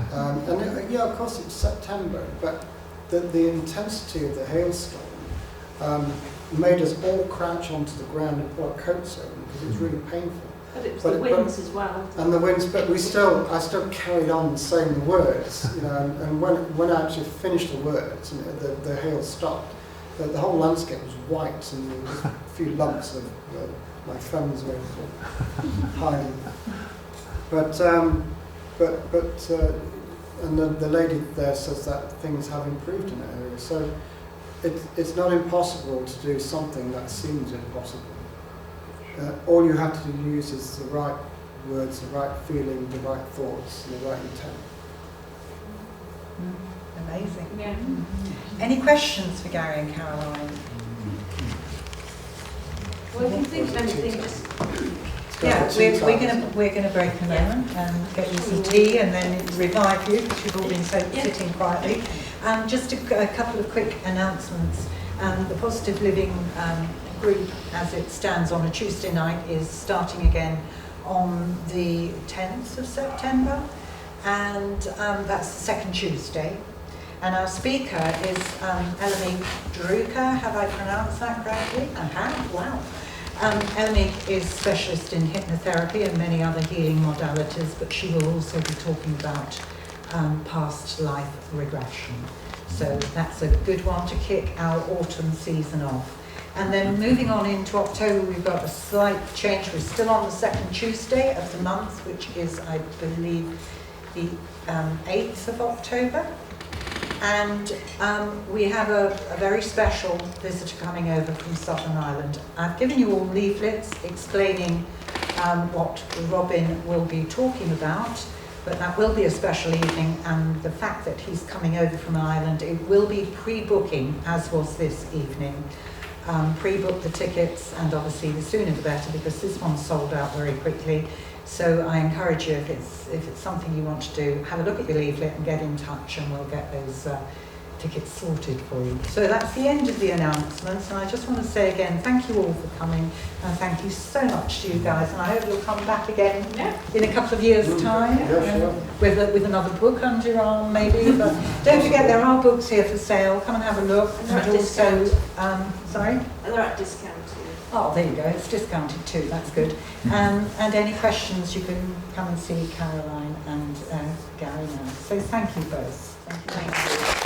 Of course it's September, but the intensity of the hailstorm made us all crouch onto the ground and put our coats on because it was really painful. But it was the winds as well. And the winds, but I still carried on saying the words, and when I actually finished the words and the hail stopped, the whole landscape was white and there was a few lumps of my friends were hiding. And the lady there says that things have improved in that area. So it's not impossible to do something that seems impossible. All you have to use is the right words, the right feeling, the right thoughts, and the right intent. Amazing. Yeah. Any questions for Gary and Caroline? Well, if you think of anything, just Yeah, we're gonna break a moment and get you some tea and then revive you because you've all been sitting quietly. Just a couple of quick announcements. The Positive Living group, as it stands on a Tuesday night, is starting again on the 10th of September, and that's the second Tuesday. And our speaker is Eleni Druka. Have I pronounced that correctly? I have. Wow. Eleni is specialist in hypnotherapy and many other healing modalities, but she will also be talking about past life regression. So that's a good one to kick our autumn season off. And then moving on into October, we've got a slight change. We're still on the second Tuesday of the month, which is, I believe, the 8th of October. And we have a very special visitor coming over from Southern Ireland. I've given you all leaflets explaining what Robin will be talking about, but that will be a special evening, and the fact that he's coming over from Ireland, it will be pre-booking, as was this evening. Pre-book the tickets, and obviously the sooner the better, because this one's sold out very quickly. So I encourage you, if it's something you want to do, have a look at your leaflet and get in touch, and we'll get those tickets sorted for you. So that's the end of the announcements, and I just want to say again, thank you all for coming, and thank you so much to you guys, and I hope you'll come back again in a couple of years' time with another book under your arm maybe. But don't forget, there are books here for sale. Come and have a look. And they're at discount. Sorry? And they're at discount too. Oh, there you go, it's discounted too, that's good. And any questions, you can come and see Caroline and Gary now. So thank you both. Thank you.